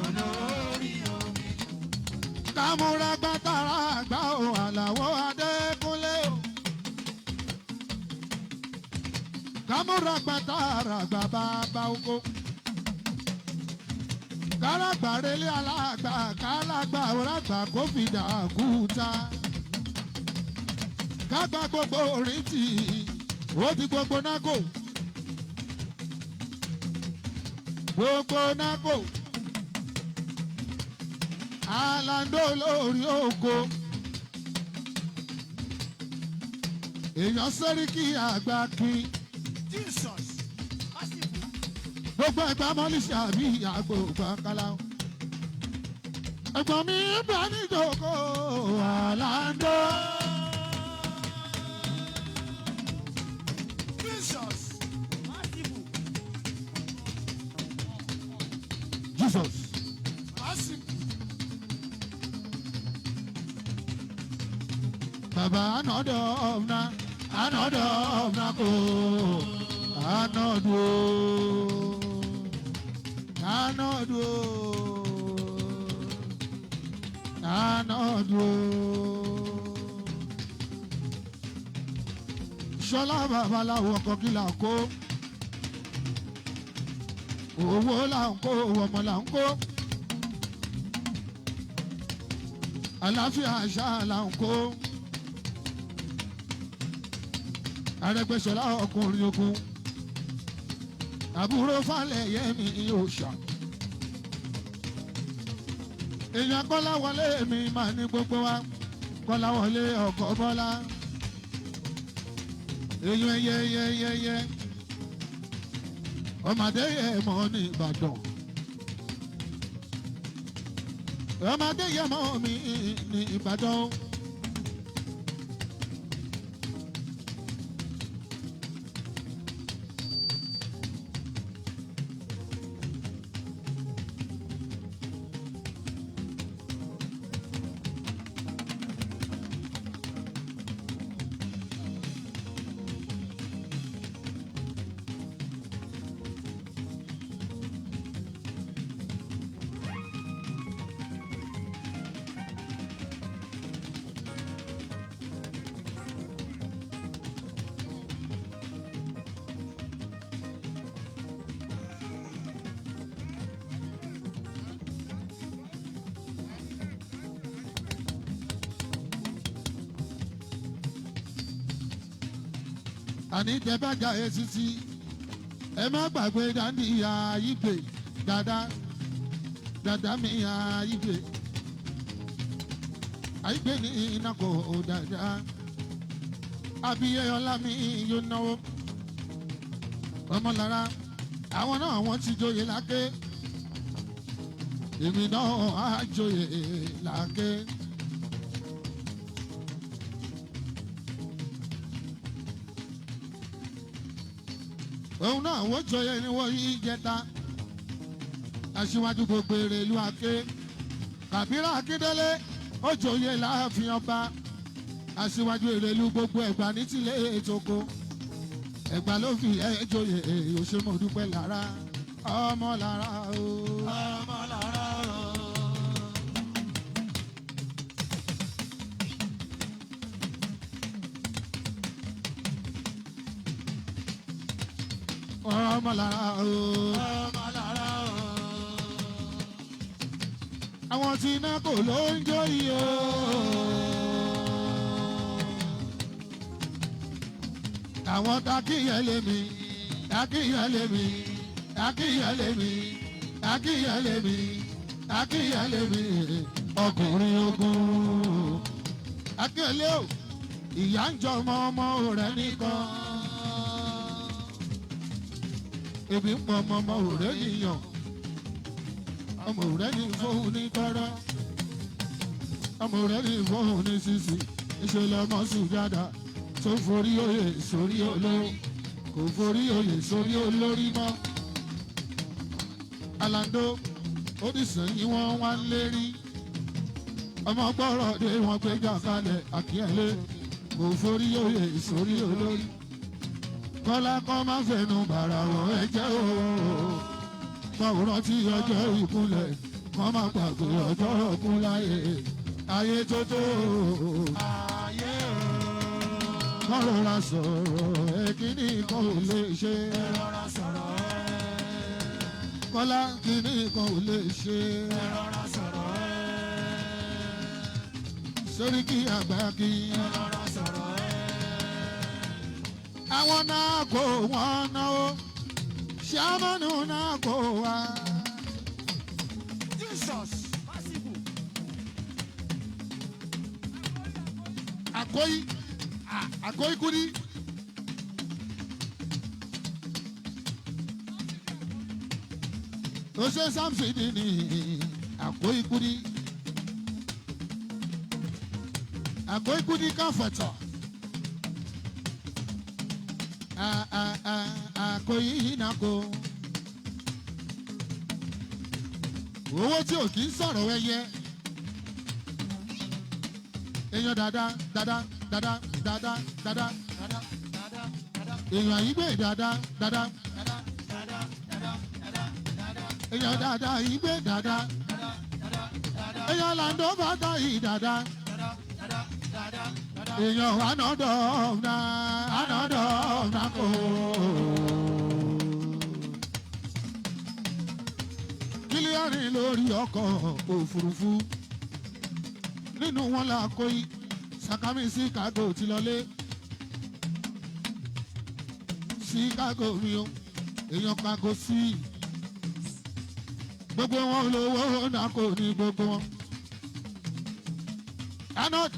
olówó orí omi kámúra gbàtàrà àgbà ò Àlàó Adékúnlé o kámúra gbàtàrà àgbà bàbá oko káràgbà relé alágbà káràgbà òràgbà kó fi dà kúta kágbà gbogbo orin tì ó ti gbogbo nágò Alando lórí oko èèyàn Sẹ́ríkì àgbà kí Jesus. gbogbo Ẹ̀gbá mọ́lísì àbí àgbo gbàkálà ẹ̀gbọ́n mi bá ní ìjòkó Alando. Jesus. Jesus. Baba another of na ko another Ṣọlá babaláwo ọkọ kí là ń kó owó là ń kó ọmọ là ń kó àlàáfíà àṣà là ń kó. Arẹ́gbẹ́ṣọlá ọkùnrin ogun àbúrò Fálẹ̀yẹmí òòṣà èèyàn Kọ́láwọlé mi máa ní gbogbo wa Kọ́láwọlé ọkọ Bọ́lá èèyàn yẹyẹyẹyẹ ọmọdé yẹ mọ ní Ìbàdàn ọmọdé yẹ mọ mi ní Ìbàdàn. àní tẹ bá jà etí sí ẹ má gbàgbé dání ìyá ìgbè dada mi ìyá ìgbè àìgbè ní iná kò dada àbíyẹ ọlá mi yóò náwó ọmọlára àwọn náà wọ́n ti joyè láké èmi náà á joyè láké. òun náà wọ́n joyè ni wọ́n yí jẹta aṣíwájú gbogbo èrè ìlú Aké Kàbírà Akíndélé ó joyè láàfin ọba aṣíwájú èrè ìlú gbogbo Ẹ̀gbá ní tìlé ètòkò Ẹ̀gbá ló fi ẹ joyè òṣèmọ̀ dúpẹ́ lára ọmọ lára o. ọmọ lára o. ọmọ lára o. ọmọ lára o. àwọn tí iná kò ló ń jó yìí o. àwọn takíyẹlé mi takíyẹlé mi takíyẹlé mi takíyẹlé mi takíyẹlé mi ọkùnrin ogun akíyẹlé o ìyá ń jọ ọmọ rẹ nìkan ebi ń pọ ọmọ rẹ nìyàn ọmọ rẹ ní fóun ní tọrọ ọmọ rẹ ní fóun ní sísì ìṣẹ̀lẹ̀ ọmọ sùjádà tó forí oyè sórí olórí kò forí oyè sórí olórí mọ́ alando ó ní sẹ́yìn wọn wá ń lérí ọmọ gbọ́rọ̀ dé wọn gbéjà kalẹ̀ Akínyẹlé kò forí oyè sórí olórí kọ́lá kọ́ má fẹnu bàrà wọ̀ ẹ jẹ́ o kọ́wúrọ́ tí ọjọ́ ìkúnlẹ̀ kọ́ má gbàgbé ọjọ́ ọkùn láyé ayé tó tó ayé o. kọ́ rọra sọ̀rọ̀ ẹ kíní kan ò lè ṣe ẹ rọra sọ̀rọ̀ ẹ. kọ́lá kíní kan ò lè ṣe ẹ rọra sọ̀rọ̀ ẹ. sórí kí àgbà kí ẹ rọra sọ̀rọ̀ ẹ. àwọn náà kò wọ́n náwó ṣàmánù náà kò wá. Jesus possible. Àkóyí kúdí. ó ṣe Samson ní Àkóyí kúdí. Àkóyí kúdí káfọ̀tọ̀. Àkóyí nàkó. owó tí ò kì í sọ̀rọ̀ ẹyẹ. èèyàn dáadáa èèyàn àyígbé dáadáa èèyàn dáadáa àyígbé dáadáa èèyàn làǹdó bàtà yìí dáadáa èèyàn ànádọ́ ọ̀nà kò. kílíọ̀nù lórí ọkọ̀ òfurufú nínú wọn là Àkóyí Sàkámì Chicago ti lọlé Chicago mi o èèyàn Pago sí gbogbo wọn olówó náà kò ní gbogbo wọn anod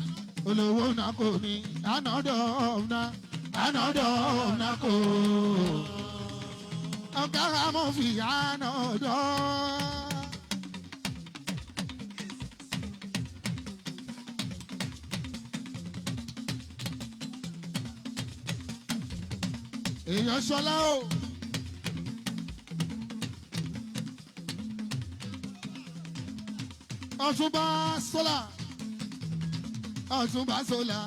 olówó náà kò ní anọdọ náà kò ọgá amọ̀fì anọdọ. èèyàn Ṣọlá o Ọ̀túnba Ṣọlá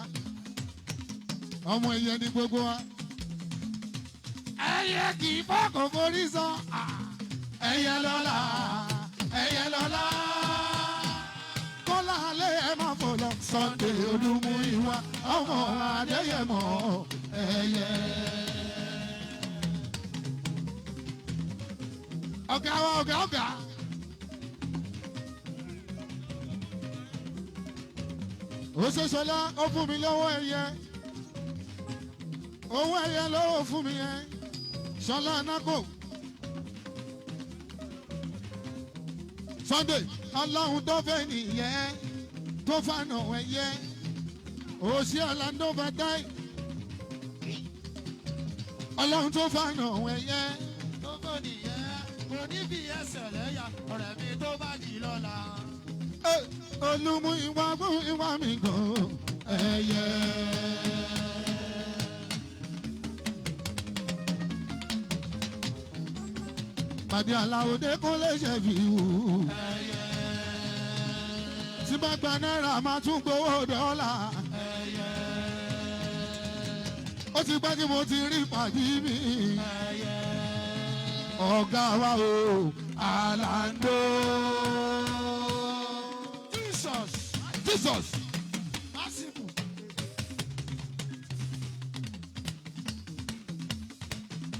ọmọ ẹyẹ ní gbogbo wa ẹyẹ kì í fọ́ kò forí sọ ẹyẹ lọ́la kọ́lá alẹ́ ẹ máa fò lọ Sunday Olúmúyìwá ọmọ Adéyẹmọ ẹyẹ. ọ̀gá wa ọ̀gá. ó ṣe Ṣọlá ó fún mi lọ́wọ́ ẹyẹ owó ẹyẹ lọ́wọ́ fún mi yẹn Ṣọlá Nako Sunday ọlọ́run tó fẹ́ nìyẹn tó fànà ẹyẹ òsì Orlando Fatai ọlọ́run tó fànà ẹyẹ tó fẹ́ nìyẹn kò ní bí ẹsẹ̀ lẹ́yà ọ̀rẹ́ mi tó bá di lọ́la. olùmú ìwà fún ìwà mi gan ẹyẹ. Pàdé aláwòdé kó lè ṣe fi wù. Tí bá gba náírà máa tún gbowó dọ́là. Ó ti pẹ́ tí mo ti rí pàdé mi. Ọ̀gá wa o, Orlando. Jesus.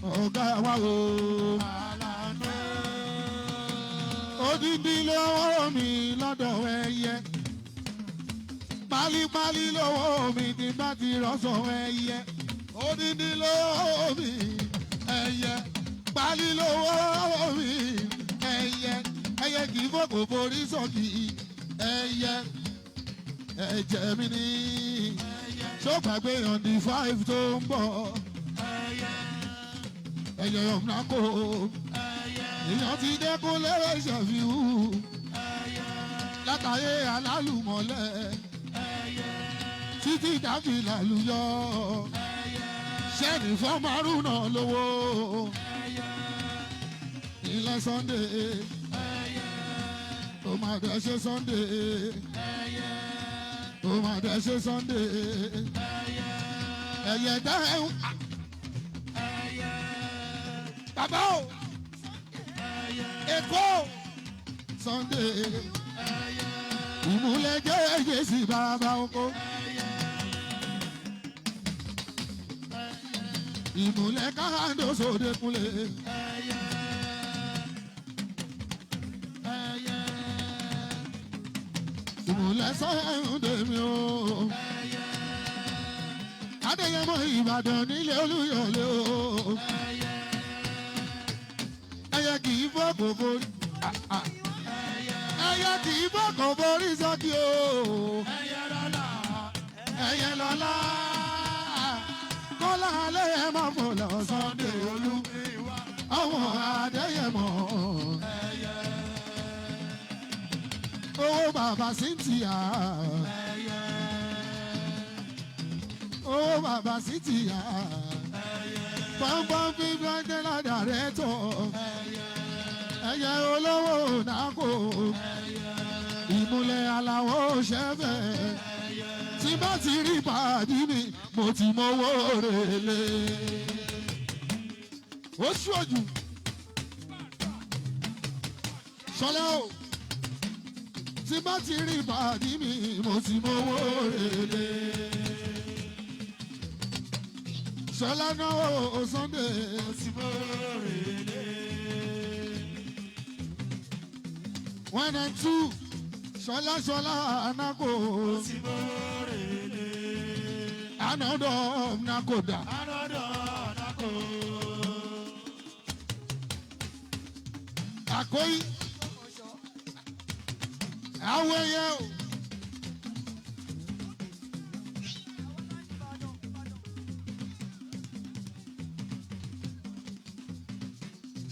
Ọ̀gá wa o. Odidi lọ́wọ́ mi lọ́dọ̀ ẹyẹ. Pálípálí lọ́wọ́ mi tí bá ti rọ́ṣọ̀ ẹyẹ. Odidi lọ́wọ́ mi ẹyẹ. Pálí lọ́wọ́ mi ẹyẹ. Ẹyẹ kì í fòkò borí sọ́kì ẹyẹ. Ẹ̀jẹ̀ mi ni ṣó gbàgbé on the 5 tó ń bọ̀. Ẹyẹ ọ̀nà kò. Èèyàn ti dẹ́kun lẹ́rẹ̀ ṣàfihàn látàyè alálùmọ́lẹ̀ títí dàbí làlùyọ ṣẹ́ni fọ́márùn náà lówó ilẹ̀ Sunday ó máa dẹ̀ ṣe Sunday ó máa dẹ̀ ṣe Sunday ẹ̀yẹ dáhùn bàbá o. Èkó Sunday ìmúlẹ̀ jẹ́ Jésì bàbá oko ìmúlẹ̀ káàdó sóde kúnlẹ̀ ìmúlẹ̀ Sunday mi o Adéyẹmọ Ìbàdàn nílé Olúyọ̀lé o. Ẹyẹ kì í fọ́ kò borí. Ẹyẹ kì í fọ́ kò borí sọ́kì o. Ẹyẹ lọ́la. Ẹyẹ lọ́la. Kọ́lá alẹ́ ẹ máa fò lọ Sunday Olú. Ọmọ Adéyẹmọ. Owó bàbá Cynthia. Owó bàbá Cynthia. Pọ́npọ́n fífi ọjọ́ ládà rẹ̀ tọ̀. Ẹyẹ olówó Nako. Ìmúlẹ̀ aláwọ̀ ṣẹ́fẹ̀. Tí bá ti rí pàdí mi, mo ti mọ́wọ́ rèlé. Ó ṣojú. Ṣọlá o. Tí bá ti rí pàdí mi, mo ti mọ́wọ́ rèlé. Ṣọlá náwó Sunday. Mo ti mọ́ rèlé. 1 and 2. Ṣọlá Nako. Mo ti mọ́ rèlé. Another of Nakoda. Another Nako. Àkóyí. Àwọn ẹyẹ o.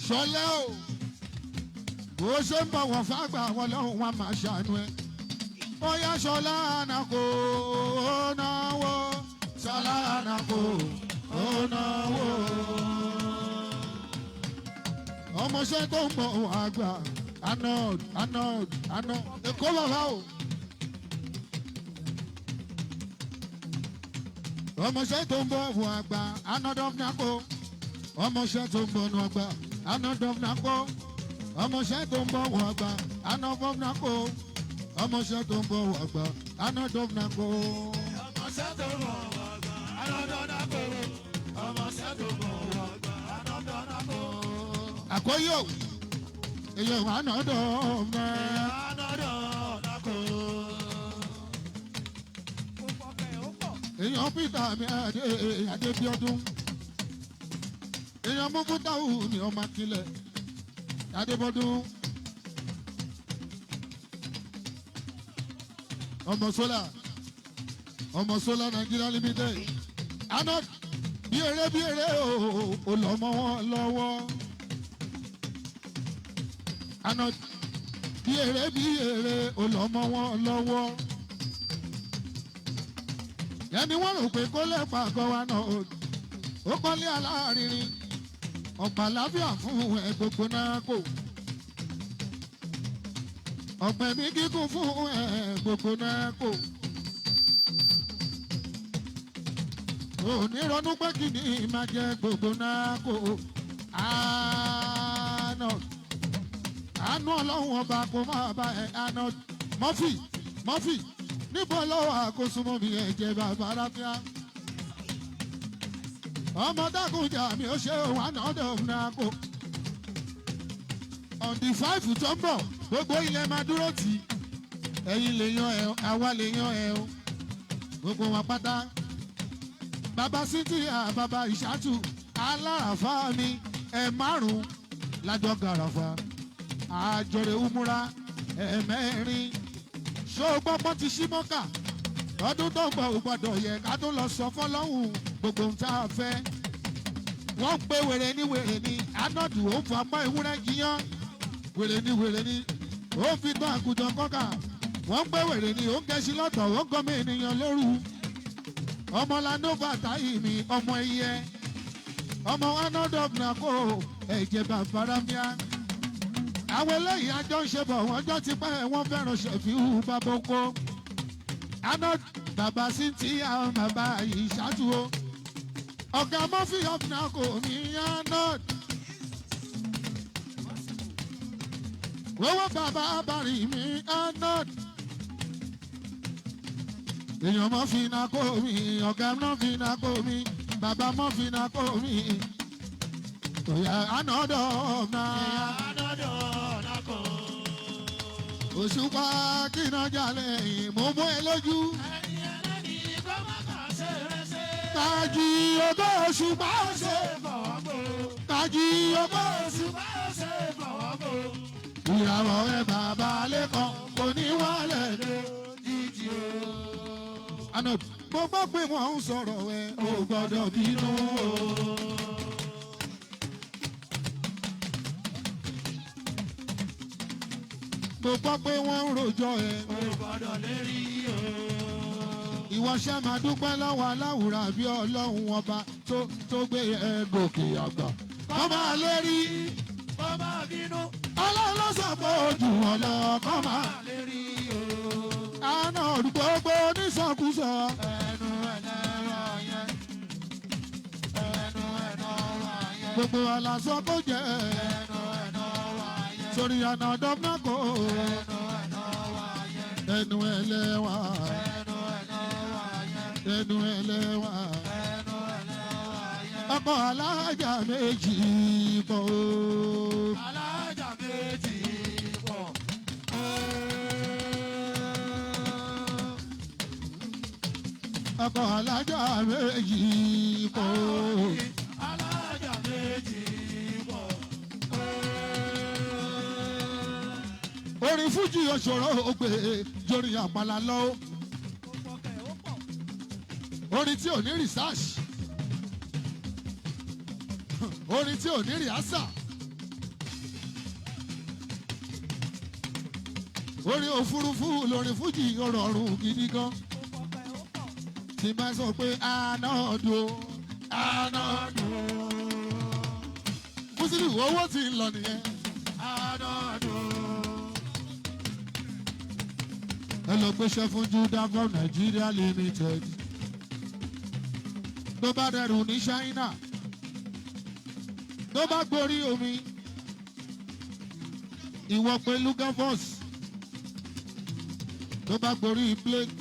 Ṣọlá o. Bó ṣe ń bọ̀wọ̀ fágbà wọn lọ́hùn wọn máa ṣàánú ẹ. Ó yá Ṣọlá Nako ó náwó. Ṣọlá Nako ó náwó. Ọmọọṣẹ́ tó ń bọ̀ àgbà Arnold. Èkó bàbá o. Ọmọọṣẹ́ tó ń bọ̀ àgbà Arnold of Nako. Ọmọọṣẹ́ tó ń bọ̀ àgbà Arnold of Nako. Ọmọọṣẹ́ tó ń bọ̀ àgbà Arnold of Nako. Ọmọọṣẹ́ tó ń bọ̀ àgbà Arnold of Nako. Ọmọọṣẹ́ tó ń bọ̀ àgbà Arnold of Nako. Ọmọọṣẹ́ tó ń bọ̀ àgbà Arnold of Nako. Àkóyí o. Èèyàn Arnold of Nako. Èèyàn èèyàn Peter mi Adébíọ́dún èèyàn Mufútáwù ni ọmọ akílẹ̀ Adébọ́dún ọmọ sólà Nigeria Limited Arnold bí eré o lọ mọ́ wọn lọ́wọ́ Arnold bí eré o lọ mọ́ wọn lọ́wọ́ ẹni wọ́n rò pé kó lẹ́pàá àgọ́ wa náà ó kọ́lé aláàrín ọ̀pá láfíà fún ẹ gbogbo náà kò ọ̀pẹ̀ mi kíkún fún ẹ gbogbo náà kò òní ronú pé kí ni máa jẹ gbogbo náà kò àánú ọlọ́run ọba kò máa bá ẹ àánú mọ́fì níbo lọ́wọ́ àkóso mọ́ mi ẹ̀jẹ̀ bàbá ráfíà ọmọ dákúnjà mi ó ṣe òun ànádọ́ náà kò on the 5 tó ń bọ̀ gbogbo ilẹ̀ máa dúró tì ẹ̀yin lè yan ẹ̀ àwa lè yan ẹ̀ o gbogbo wọn pátá bàbá Cynthia bàbá Ìṣàtù aláràfà mi ẹ̀ márùn-ún lájọ gàràfà àjọrẹ̀ umura ẹ̀ mẹ́rin ṣóògbọ́pọ́ ti ṣí mọ́kà ọdún tó ń bọ̀ ò gbọ́dọ̀ yẹ ká tó lọ sọ fọlọ́hún gbogbo ohun tá a fẹ́. wọ́n ń pe wèrè ní anọ́dù ó ń fa mọ́ ewúrẹ́ jiyàn wèrè ní ó ń fi tán àgùntàn kọ́kà wọ́n ń pe wèrè ní ó ń gẹ̀ẹ́sì lọ́tọ̀ ó ń gọ́mọ ènìyàn lóru. ọmọ lanova táyì mi ọmọ ẹyẹ ọmọ anọ́dù ọ̀gbìn kò ẹ̀jẹ̀ bàbára mìíràn. àwọn eléyìí àjọ ń ṣe bọ̀ wọ́n jọ ti pẹ́ wọ́n fẹ́ràn ṣẹ̀fíù baboko Arnold bàbá Cynthia bàbá Ìṣàtù o ọ̀gá mọ́fì ọ̀gbìn kò ní Arnold owó bàbá abàrí mi Arnold èèyàn mọ́fì náà kò mí ọ̀gá mọ́fì náà kò mí bàbá mọ́fì náà kò mí òyà Arnold ọ̀nà. Òṣùpá kíná jalè mo mú ẹ lójú. Kájí ọgọ́ òṣùpá ṣe fọwọ́ bò. Kájí ọgọ́ òṣùpá ṣe fọwọ́ bò. Ìyàwó ẹ bàbá lẹ́kọ̀ọ́ kò ní wálẹ̀ lójijì o. Àná mo gbọ́ pé wọ́n ń sọ̀rọ̀ ẹ ò gbọ́dọ̀ bínú o. mo gbọ́ pé wọ́n ń rojọ́ ẹ. o gbọ́dọ̀ lérí o. ìwọ ṣe máa dúpẹ́ lọ́wọ́ aláwùrà bí ọlọ́run ọba tó gbé ẹ gòkè àgbà. kọ́ máa lérí. kọ́ máa bínú. ọlọ́run ló sọ pé ojú wọn lọ kọ́ máa lérí o. àná gbogbo oníṣàkóso. ẹnu ẹ̀lẹ́rọ̀ yẹn. ẹnu ẹ̀lọ́rọ̀ yẹn. gbogbo aláṣọ kò jẹ́. ẹnu sórí àná dọ́gbà kò ẹnu ẹlẹ́wà ẹnu ẹlẹ́wà ọkọ alájà méjì pọ̀ alájà méjì pọ̀ ọkọ alájà méjì pọ̀ alájà méjì pọ̀. orin fújì ọ̀ṣọ́rọ̀ ògbè jórí àpàlà lọ. orin tí ò ní research orin tí ò ní rìásà orin òfurufú lórin fújì ọ̀rọ̀rùn gidi gan. tí bá sọ pé anọ́dún mùsùlùmí owó ti ń lọ nìyẹn. anọ́dún. ẹ lọ gbéṣẹ́ fún Judafom Nigeria Limited. tó bá dẹrù ní China tó bá gborí omi ìwọ pẹ̀lú Gavos tó bá gborí plane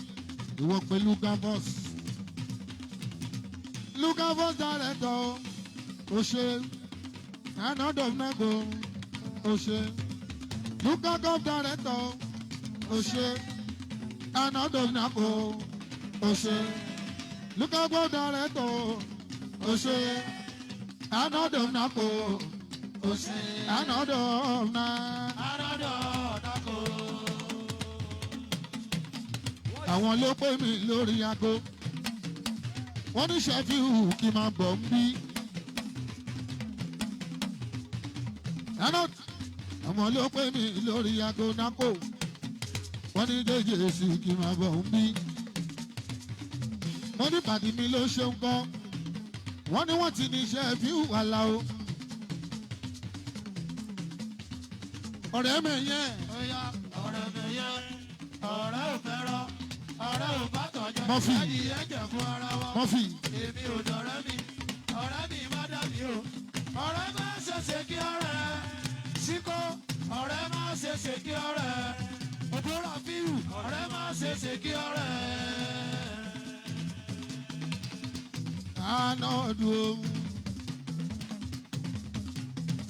ìwọ pẹ̀lú Gavos Lugavos director ó ṣe another nago ó ṣe Lugavos director ó ṣe another nago ó ṣe Local board director, Ose, another Nako, Ose, another na. another Nako. Àwọn ló pè mí lórí aago. Wọ́n ní Ṣẹ́fíù kí n máa bọ̀ ń bí. Àwọn ló pè mí lórí aago Nako. Wọ́n ní jẹ́jẹ́ sí kí n máa bọ̀ ń bí. Wọ́n ní pàdé mi ló ṣe ń kọ́. Wọ́n ní wọ́n ti ní Ṣẹ́fíù Àlàó. Ọ̀rẹ́ mi yẹn. Oya, ọ̀rẹ́ mi yẹn, ọ̀rẹ́ ò fẹ́ràn, ọ̀rẹ́ ò bá tọ̀jọ́. Mọ́fì. Láti ẹ̀jẹ̀ fún ara wọn. Mọ́fì. Èmi ò dọ̀rẹ́ mi, ọ̀rẹ́ mi má dàbí o. Ọ̀rẹ́ má ṣẹ̀ṣẹ̀ kí ọ̀rẹ́. Síkó, ọ̀rẹ́ má ṣẹ̀ṣẹ̀ kí ọ̀rẹ́. Òdúrà fíìrù, ọ̀rẹ́ má ṣẹ̀ṣẹ̀ kí ọ̀rẹ́. Anọ́dún.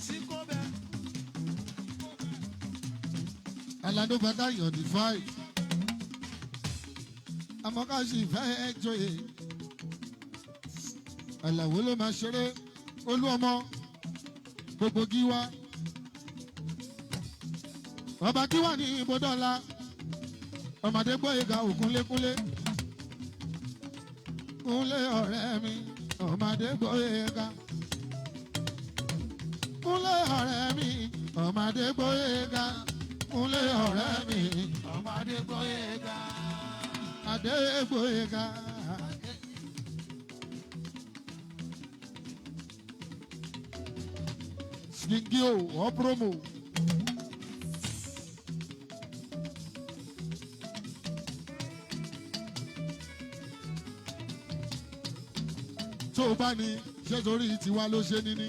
Síkó bẹ́ẹ̀. Aládó bàtà yọ̀dí fáì. Àmọ́ ká sì fẹ́ joyè. Àlàó ló máa ṣeré. Olú ọmọ gbogbo gíwá. Ọba gíwá ní Ibodọ́lá. Ọmọdé gbọ́ ìga òkúnlékúnlé. Kúnlé ọ̀rẹ́ mi. Ọmọdé gbọ́ ìga. Kúnlé ọ̀rẹ́ mi. Ọmọdé gbọ́ ìga. Kúnlé ọ̀rẹ́ mi. Ọmọdé gbóyèga. Adégbòyega. Skingio or promo. Tó o bá ní ṣé torí tiwa ló ṣe níní?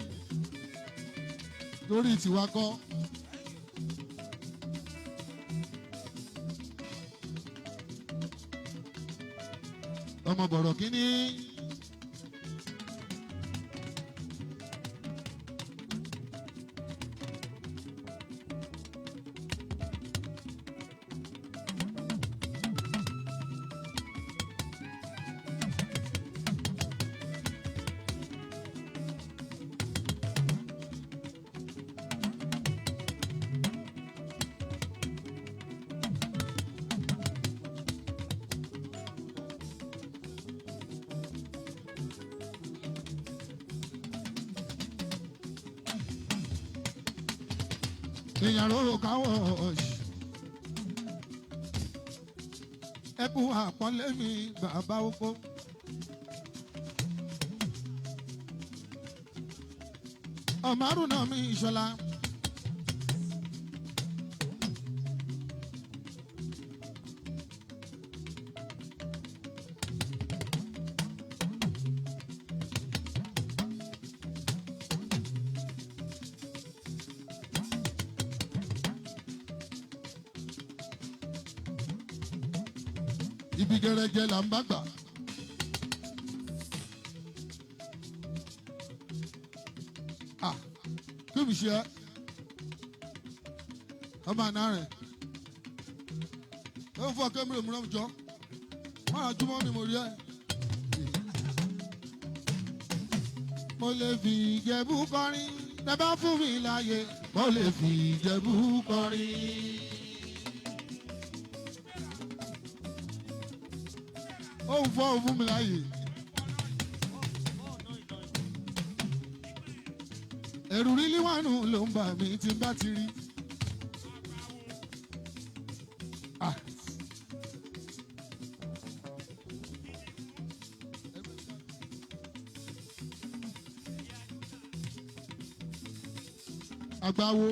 Torí tiwa kọ́. Ọmọ bọ̀rọ̀ kínní. Èèyàn ló káwọ̀ ọ̀ṣì. Ẹkú àpọ́nlé mi bàbá oko. Ọ̀márùn náà mi ìṣọ̀lá. Ibi gẹrẹjẹ là ń bá gbà. Kí mi ṣe ẹ́? Ọmọ àná rẹ̀. Ó ń fọ kẹ́mìrì mìíràn jọ. Wọ́n á túmọ̀ mi mo rí ẹ́. Mo lè fi Ìjẹ̀bú kọrin. Tẹ bá fún mi láàyè. Mo lè fi Ìjẹ̀bú kọrin. Ó ń fọ́ òun fún mi láàyè. Ẹ̀rù rí líwánú ló ń bà mí tí n bá ti rí. Àgbáwo.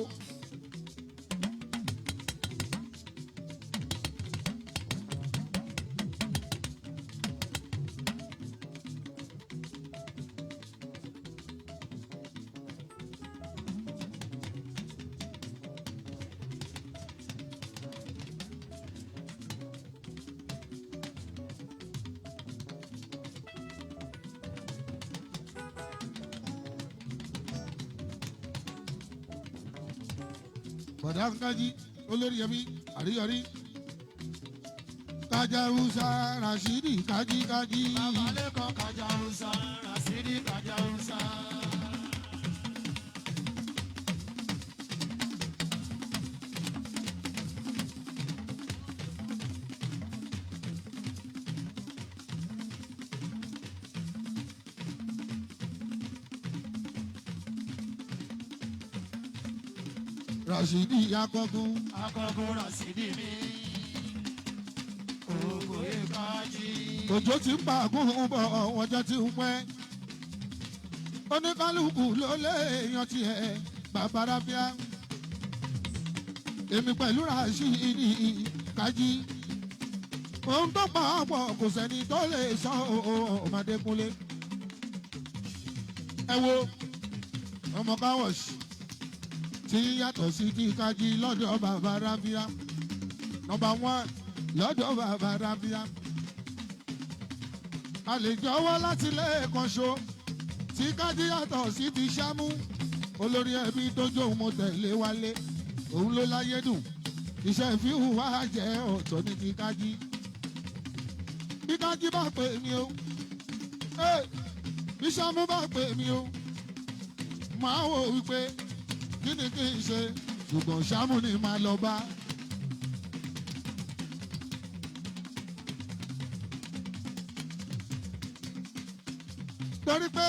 Bọ̀dá Nkájí olórí ẹbí àríyọrí Kájàúsá Rashidi kájíkájí. Bàbá lẹ́kọ̀ọ́ Kájàúsá Rashidi Kájàúsá. Rashidi akọgun. Akọgun Rashidi mi. Ògo ìkájí. Òjò ti ń pa àgún bọ̀ ọjọ́ ti ń pẹ́. Oníkálukú ló lé èèyàn tiẹ̀ bàbá rábíà. Èmi pẹ̀lú Rashidi kájí. Ohun tó pa ọ̀pọ̀ kò sẹ́ni tó lè sọ ọmọdékúnlé. Ẹ wo ọmọ káwọ̀ṣì tí yàtọ̀ sí ti kájí lọ́dọ̀ bàbá rábíà. Nọ́mbà 1 lọ́dọ̀ bàbá rábíà. A lè jọ̀wọ́ láti lẹ́ẹ̀kan ṣo tí kájí yàtọ̀ sí ti ṣámú. Olórí ẹbí tó jóun mo tẹ̀lé wálé òun ló láyé dùn. Iṣẹ́ ìfihùn wá jẹ́ ọ̀tọ̀ ní ti kájí. Bí kájí bá pè mí o, bí ṣámú bá pè mí o, màá wò wípé kí ni kí n ṣe ṣùgbọ́n ṣámú ni màá lọ bá. Torí pé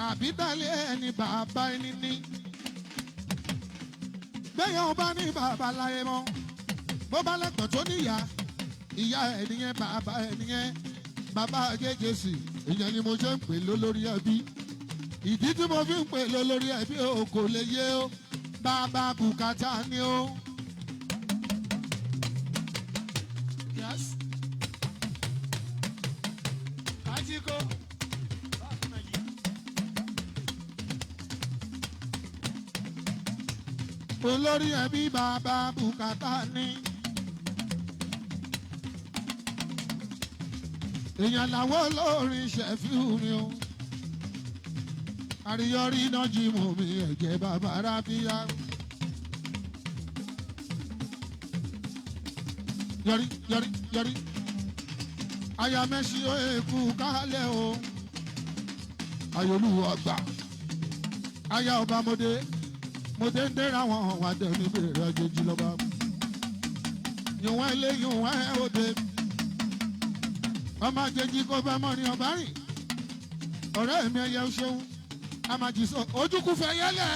àbídálé ẹni bàbá ẹni ní. Bẹ́yàn bá ní bàbá láyé mọ́, bó bá lẹ́kọ̀ọ́ tó níyà, ìyá ẹnìyẹn bàbá ẹnìyẹn bàbá jẹjẹsì. Ìyẹn ni mo ṣe ń pè lólórí ẹbí. Ìdí tí mo fi ń pè lólórí ẹbí o kò lè yé o, bàbá bùkátà ni o. Yes. Kájíkó. Olórí ẹbí bàbá bùkátà ni. Èèyàn làwọn olórin ṣẹ̀fíù ni o. Àríyọrí náà jí mú mi ẹ̀jẹ̀ bàbá rábíà. Yọrí yọrí yọrí. Aya mẹ́sì ó èkú kálẹ̀ o. Ayolúwa gbà. Aya ọba mọ́dé. Mọ́dé ń dẹ́ra wọn wá dẹ̀mí bèrè àjèjì lọ́ba. Yùnwọ̀n ilé yùnwọ̀n òde. Ọmọ àjèjì kò bá mọ́ ni ọba rìn. Ọ̀rẹ́ mi ẹyẹ ṣeun. Amajìsọ ojúkú fẹ́ yẹlẹ̀.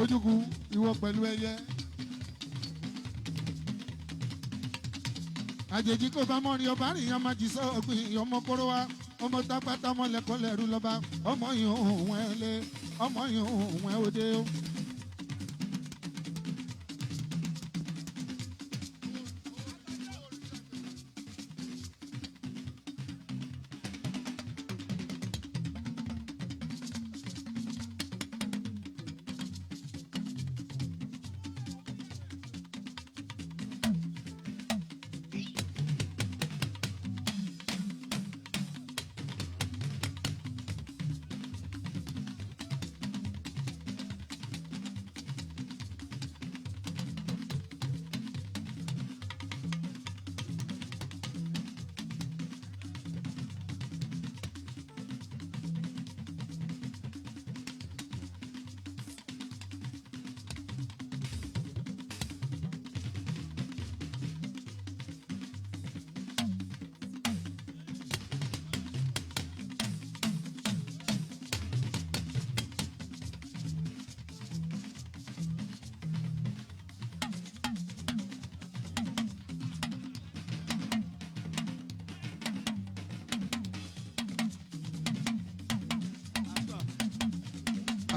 Ojúkú ìwọ pẹ̀lú ẹyẹ. Àjèjì kò bá mọ́ ni ọba rìn. Amajìsọ ọ̀gbìn ọmọ kóró wa. Ọmọ tápátá ọmọ lẹ́kọ̀ọ́ lẹ́rú lọ́ba. Ọmọ yìí òun ẹ̀ lé. Ọmọ yìí òun ẹ̀ òde o.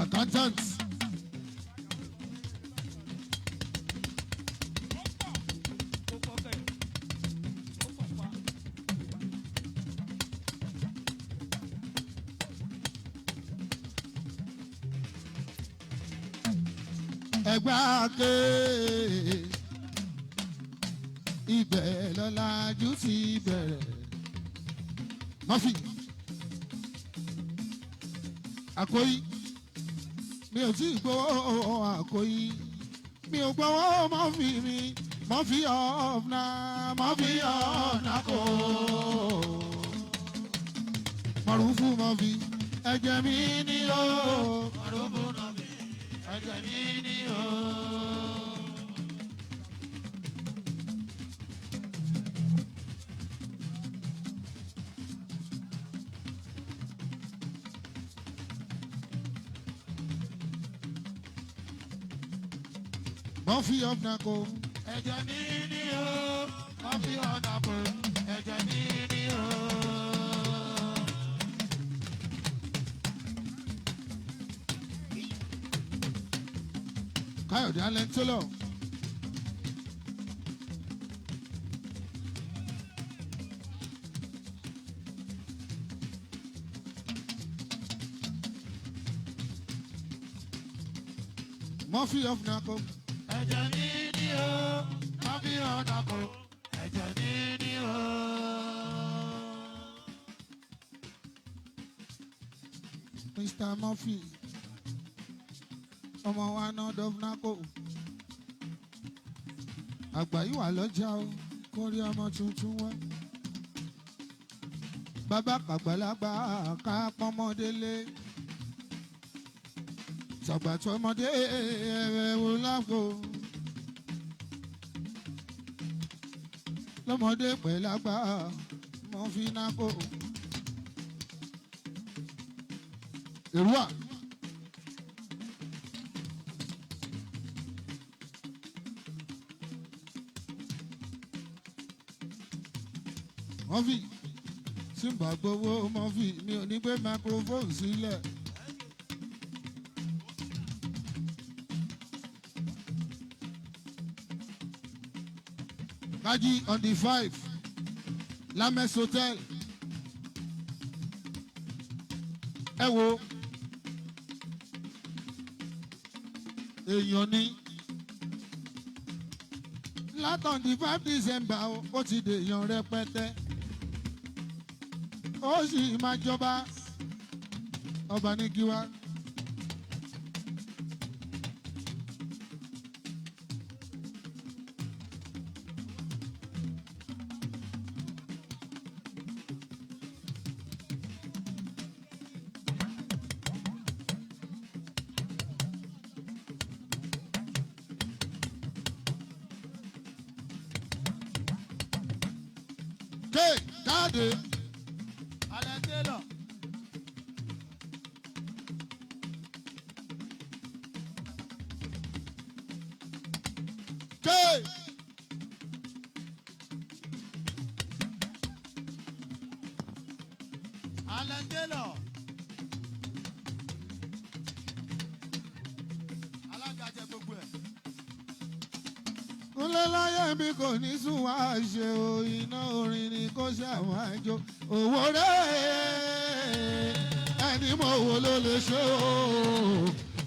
Accountant. Ẹgbàáké ibẹ̀ lọ́làjú ti bẹ̀rẹ̀. Mọ́fì Àkóyí mi ò tí ì gbowó àkóyí mi ò gbowó mọ́fì mi mọ́fì ọ̀nà mọ́fì ọ̀nà kò mọ̀rúfù mọ́fì ẹ̀jẹ̀ mi ni o mọ̀rúfù mọ́fì ẹ̀jẹ̀ mi ni o. Mọ́fì ọ̀nà kò ẹ̀jẹ̀ mi ni o mọ́fì ọ̀nà kò ẹ̀jẹ̀ mi ni o. Káyọ̀dé alẹ́ ń tó lọ. Mọ́fì ọ̀nà kò. Ẹ̀jẹ̀ mi ni o, mọ́fì ọ̀nà kò. Ẹ̀jẹ̀ mi ni o. Mr. Murphy, ọmọ wa náà dọ́fúnákò. Àgbà yìí wà lọ́jà o, kó rí ọmọ tuntun wá. Bàbá kàgbàlagbà ká pọ́nmọ́délé. Sàgbàtọ́ ọmọdé ẹ̀rẹ̀ wò lágbo. Lọ́mọdé pẹ̀lágbà mọ́ fi nákò. Èrúwà. Mọ́fì tí ń bá gbowó Mọ́fì mi ò ní gbé microphone sílẹ̀. Kaji on the 5 Lames Hotel. Ẹ wo èèyàn ní látọ̀n the 5 December ó ti dèèyàn rẹpẹtẹ ó sì máa jọba ọba ní Gíwá. Jáde. Alẹ́ tẹ́lọ̀. Ké. Alẹ́ tẹ́lọ̀. Alága jẹ gbogbo ẹ̀. Kúnlé láyé mi kò ní sùn wá ṣe o iná orin ni kò ṣàwọn àjò owó rẹ̀ ẹni mo wò ló lè ṣe o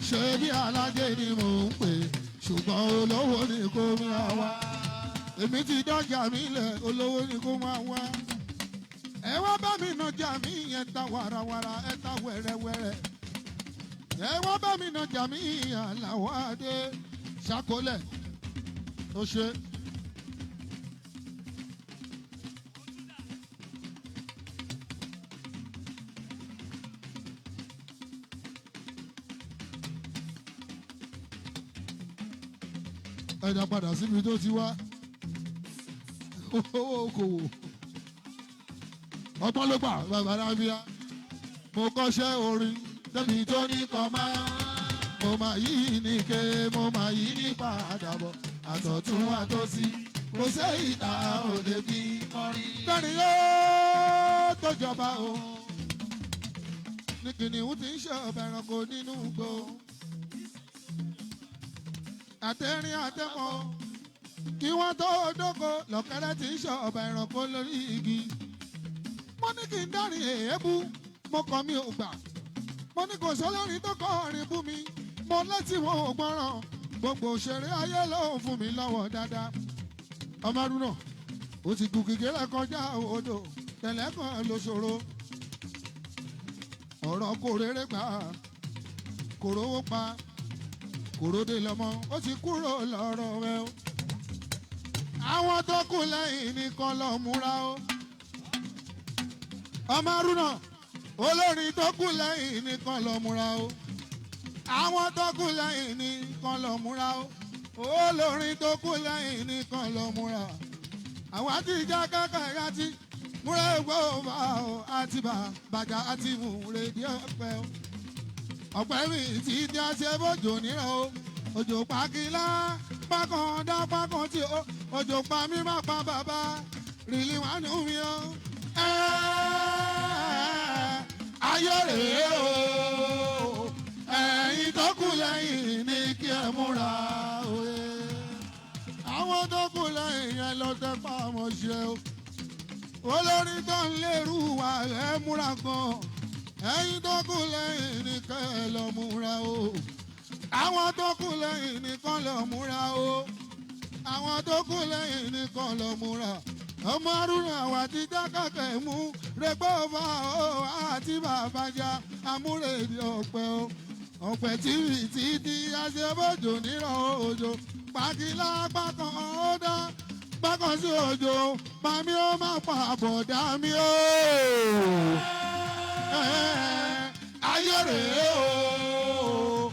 ṣe bí alájẹ ni mò ń pè ṣùgbọ́n olówó ni kò máa wá èmi ti dọ́jà mi lẹ̀ olówó ni kò máa wá ẹ wá bá mi nàjà mí ẹ ta wàràwàrà ẹ ta wẹ̀rẹ̀wẹ̀rẹ̀ ẹ wá bá mi nàjà mí àlàwọ̀ adé ṣàkólẹ̀ ó ṣe. Ẹ̀dá padà síbi tó ti wá owó okòwò ọgbọ́n ló gbà bàbá rábíà mo kọ́ṣẹ́ orin débi tó ní kọ́ máa mo máa yí ní ké mo máa yí ní padàbọ̀ àtọ̀tún àtòsí kò sẹ́yìn tá ò lè fi kọrin. Kẹ́rin yóò tó jọba o ní kìnìún ti ń ṣe ọ̀bẹ ẹranko nínú igbó. Àtẹ̀rín àtẹ̀kọ́ kí wọ́n tó dóko lọ́kẹ́rẹ́ ti ń ṣe ọ̀bẹ ẹranko lórí igi. Mo ní kí n dárin èébú mo kọ̀ mi ò gbà. Mo ní kò sólórin tó kọ́ orin bú mi mo létí wọn ò gbọ́ràn. Gbogbo òṣèré ayé ló ń fún mi lọ́wọ́ dáadáa. Ọmọdún náà ó ti gùn kékeré kọjá odò tẹ̀lé kan ló ṣòro. Ọ̀rọ̀ kò rere gbà kòrówó pa kòródé lọ́mọ ó ti kúrò lọ́rọ̀ rẹ o. àwọn tó kù lẹ́yìn nìkan lọ múra o. ọmọ arúnà olórin tó kù lẹ́yìn nìkan lọ múra o. àwọn tó kù lẹ́yìn nìkan lọ múra o. olórin tó kù lẹ́yìn nìkan lọ múra. àwọn àti ìjà kẹ́kẹ́ àti múra ẹ̀gbọ́n ọba o àti bàjá àti múrèdí ọ̀pẹ o. ọ̀pẹ mi ti di àṣẹ bójú níran o. òjò pàkìlá pákan dá pákan tí o. òjò pa mí má pa bàbá rìlì wà nù mí o. ayé rèé o. ẹ̀yin tó kù lẹ́yìn ní kí ẹ múra o. àwọn tó kù lẹ́yìn yẹn lọ tẹ́ pa àmọ́ ṣe o. olórí tó ń lérú wa ẹ múra gan. ẹ̀yin tó kù lẹ́yìn ní kẹ́ ẹ lọ múra o. àwọn tó kù lẹ́yìn nìkan lọ múra o. àwọn tó kù lẹ́yìn nìkan lọ múra. ọmọ arúnà àwọn àtijọ́ kàkẹ́ mú rẹpẹ́ ọba o àti bàbájá amúrèdí ọ̀pẹ o. ọ̀pẹ tìrì títí aṣẹ́bọ̀jò nírọ̀ òjò pàkìlá pákan ó dá pákan sí òjò pàmí ó má pa àbọ̀dá mi o. ayé rèé o.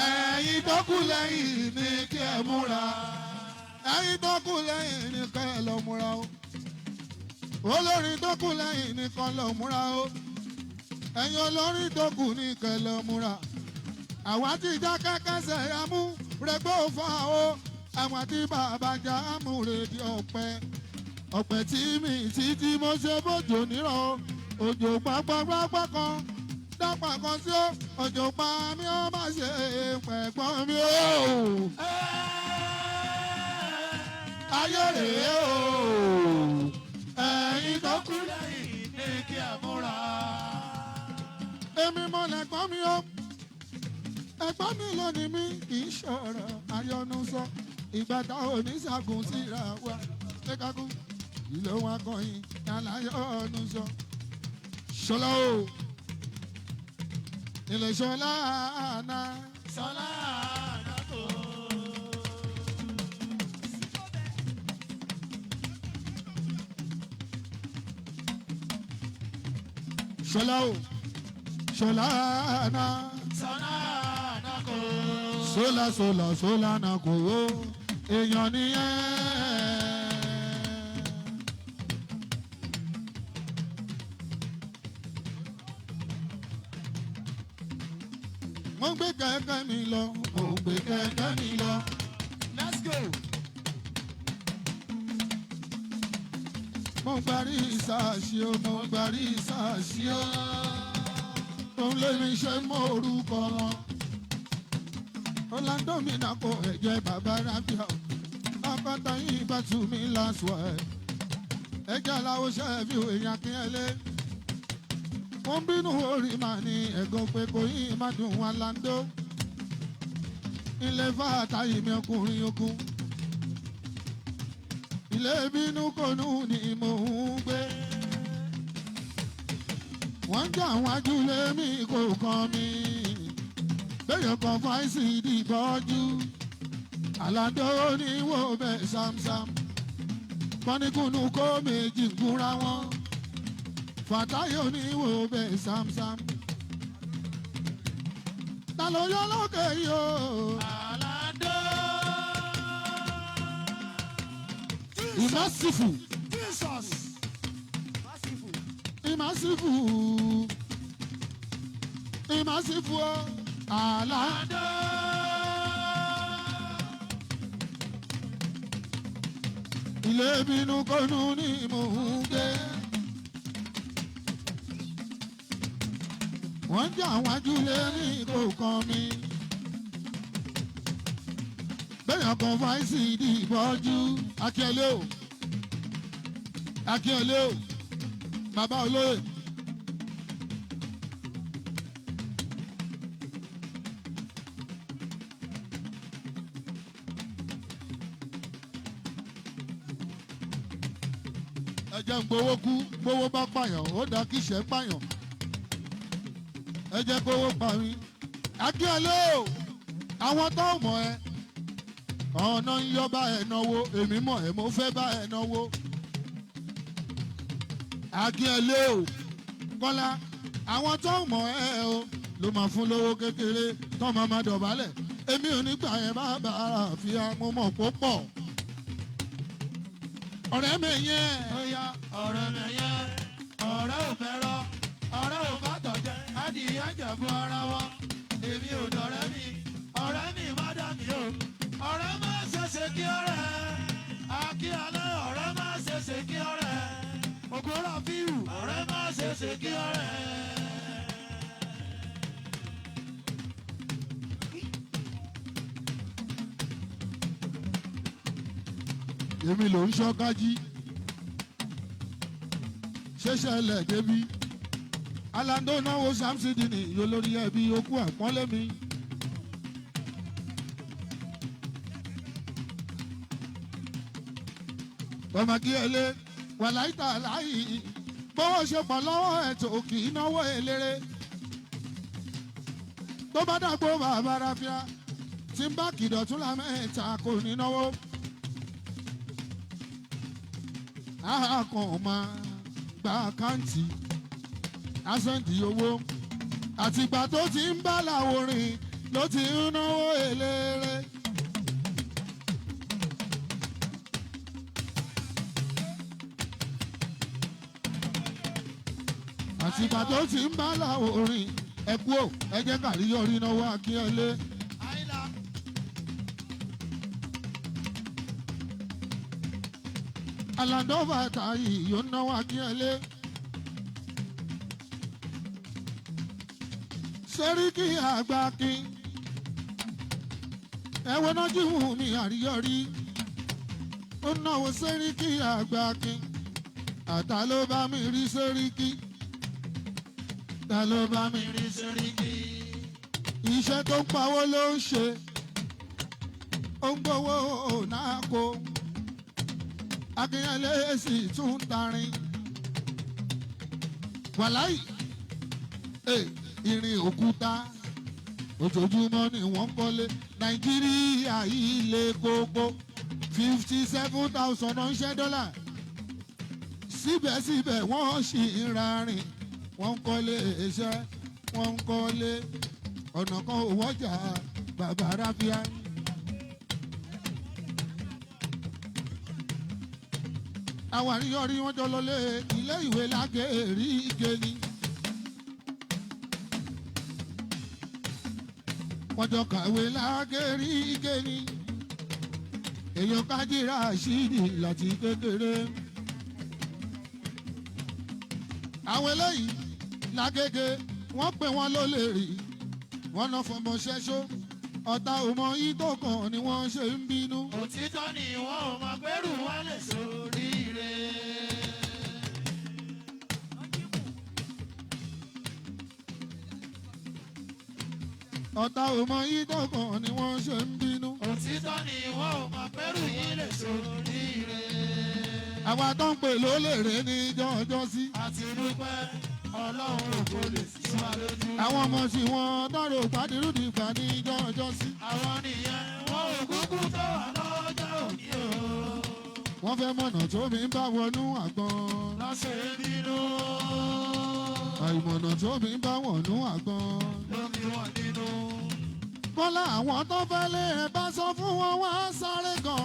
ẹ̀yin tó kù lẹ́yìn ní kí ẹ múra. ẹ̀yin tó kù lẹ́yìn ní kí ẹ lọ múra o. olórin tó kù lẹ́yìn ní kí ẹ lọ múra o. ẹ̀yin olórin tó kù ní kí ẹ lọ múra. àwa ti já kẹ́kẹ́sẹ̀ amú rẹ̀gbọ́ fà o. àwọn tí bàbá já amúrèdí ọ̀pẹ. ọ̀pẹ tí mi títí mo ṣe bójú nírọ̀ òjò pápápápá kan dápà kan sí ó. òjò pa mí ó má ṣe pẹ̀gbọ́n mi o. ayé rèé o. ẹ̀yin tó kù lẹ́yìn ní kí ẹ múra. èmi mọ̀ lẹ́gbọ́n mi o. ẹ̀gbọ́n mi lónìí mi kì í ṣọ̀rọ̀ ayọ́nusọ. ìgbà táwọn oníṣàgùn síra wa lẹ́kàkún ìlú wa kọyìn aláyọ́nusọ. ṣọlá o. ilé ṣọlá àná. Ṣọlá àná kò. ṣọlá o. ṣọlá àná. Ṣọlá àná kò. ṣọlá ṣọlá ṣọlá àná kò o. èèyàn nìyẹn. mo ń gbé kẹ̀kẹ́ mi lọ. mo ń gbé kẹ̀kẹ́ mi lọ. Let's go. mo ń gbarí ìsáàsì o. mo ń gbarí ìsáàsì o. òun lè mi ṣe mọ orúkọ wọn. Orlando mi náà kó ẹ̀jẹ̀ bàbá rábíà. ọkọ̀tà yìí bá tù mí lásùn ẹ̀. ẹ̀jẹ̀ aláwọ̀ ṣẹ́ẹ̀bì èèyàn kí ẹ lé. wọ́n bínú orí màá ní ẹ̀gọ́ pé kò yí má dùn wá Orlando. ilé fàtà yìí mi ọkùnrin ogun. ilé bínú kònú ni mò ń gbé. wọ́n jà wájú lé mi kò kàn mí. bẹ́ẹ̀ kan fáìsì dìbọ́jú. Orlando ní wò bẹ́ẹ̀ sámsám. pọ́nìkùnú kó méjì kúra wọn. Fàtáyọ̀ ní wò bẹ́ẹ̀ sámsám. ta ló yọ lókè yìí o. Orlando. Imasifu. Jesus. Imasifu. Imasifu o. Orlando. ilé bínú kọ́nú ni mò ń gbé. wọ́n jà wájú lé ní kò kàn mí. bẹ́ẹ̀ kan fáìsì dìbọ́jú. Akíọ̀lé o. Akíọ̀lé o. bàbá olóyè. ẹ jẹ́ ń gbowó kú gbowó bá pààyàn ó dá kí ìṣẹ́ pààyàn. ẹ jẹ́ kówó pa mí akíọ̀lẹ́ o àwọn tó mọ̀ ẹ́ ọ̀nà ń yọ bá ẹ̀ náwó èmi mọ̀ ẹ́ mo fẹ́ bá ẹ̀ náwó. akíọ̀lẹ́ o Kọ́lá àwọn tó mọ̀ ẹ́ o ló máa fún lówó kékeré tó máa dọ̀bálẹ̀ èmi ò ní gbà yẹn bá bàárà fi mo mọ̀ pọ̀ pọ̀. ọ̀rẹ́ mi yẹn. Oya ọ̀rẹ́ mi yẹn ọ̀rẹ́ ò fẹ́rọ ọ̀rẹ́ ò bá tọ̀jẹ́ adìyẹ jẹ̀bú ara wọn èmi ò dọ̀rẹ́ mi ọ̀rẹ́ mi má dà mí o ọ̀rẹ́ má ṣẹ̀ṣẹ̀ kí ọ̀rẹ́ akíyalẹ́ ọ̀rẹ́ má ṣẹ̀ṣẹ̀ kí ọ̀rẹ́ ògbóró fíìrù ọ̀rẹ́ má ṣẹ̀ṣẹ̀ kí ọ̀rẹ́. èmi ló ń ṣọ́kájí ṣẹ̀ṣẹ̀lẹ̀ débi alando náwó samsidi ni olórí ẹbí okú àpọ́nlé mi. ọmọ kí ẹ lé wàláìtà láàyè bówó ṣe pọ̀ lọ́wọ́ ẹ̀tọ́ kì í náwó eléré tó bá dàgbò bàbá ráfíà tí ń bá kìdọ̀tún la mẹ́ta kò ní náwó. Àkàn máa gba àkáǹtì àsẹ̀ǹdì owó àtìgbà tó ti ń bá làwòrán ló ti ń náwó eléré. àtìgbà tó ti ń bá làwòrán ẹ̀kú ò ẹ jẹ́ kárí yọrí náwó Akínyẹlé. Alandova tayi yóò náwó Akínyẹlé. Sẹ́ríkì àgbàkí ẹ̀wọ̀n náà jíwù mí àríyọrí ó náwó Sẹ́ríkì àgbàkí àtà ló bá mi rí Sẹ́ríkì ta ló bá mi rí Sẹ́ríkì. Iṣẹ́ tó ń pawó ló ń ṣe ó ń gbowó náà kó. Akínyẹlé sì tún tarin wàláì irin òkúta ojoojúmọ́ ni wọ́n kọ́lé Nàìjíríà ilé kókó 57,000 ránṣẹ́ dọ́là síbẹ̀síbẹ̀ wọ́n sì ń rarin wọ́n ń kọ́lé iṣẹ́ wọ́n ń kọ́lé ọ̀nà kan ò wọ́jà bàbá ráfíà. àwọn àríyọrí wọn jọ lọlé ilé ìwé lágẹ̀ẹ́rì ìgéni. wọ́n jọ kàwé lágẹ̀ẹ́rì ìgéni. èèyàn kájírà ṣídì láti kékeré. àwọn eléyìí lágége wọ́n pè wọ́n lólè rí wọ́n lọ fọmọ ṣẹ́ṣó ọ̀tá ọmọ yìí tó kàn ni wọ́n ṣe ń bínú. òtítọ́ ni wọ́n ò mọ̀ pẹ́rù wọn lè ṣoríire. ọ̀tá ọmọ yìí tó kàn ni wọ́n ṣe ń bínú. òtítọ́ ni wọ́n ò mọ̀ pẹ́rù yìí lè ṣoríire. àwa tó ń pè lólè rè ní jọjọ́ sí. àti dúpẹ́ ọlọ́run kò lè sí wa lójú. àwọn ọmọ tí wọ́n dárò pàdérùdì gbà ní jọjọ́ sí. àwọn nìyẹn wọn ò kúkú tó wà lọ́jọ́ òní o. wọ́n fẹ́ mọ̀nà tó mi ń bá wọnú àgbọn. lọ́sẹ̀ bínú. àìmọ̀nà tó mi ń bá wọnú àgbọn. lómi wọn nínú. Bọ́lá àwọn tó fẹ́ lé ẹ bá sọ fún wọn wá sáré gan.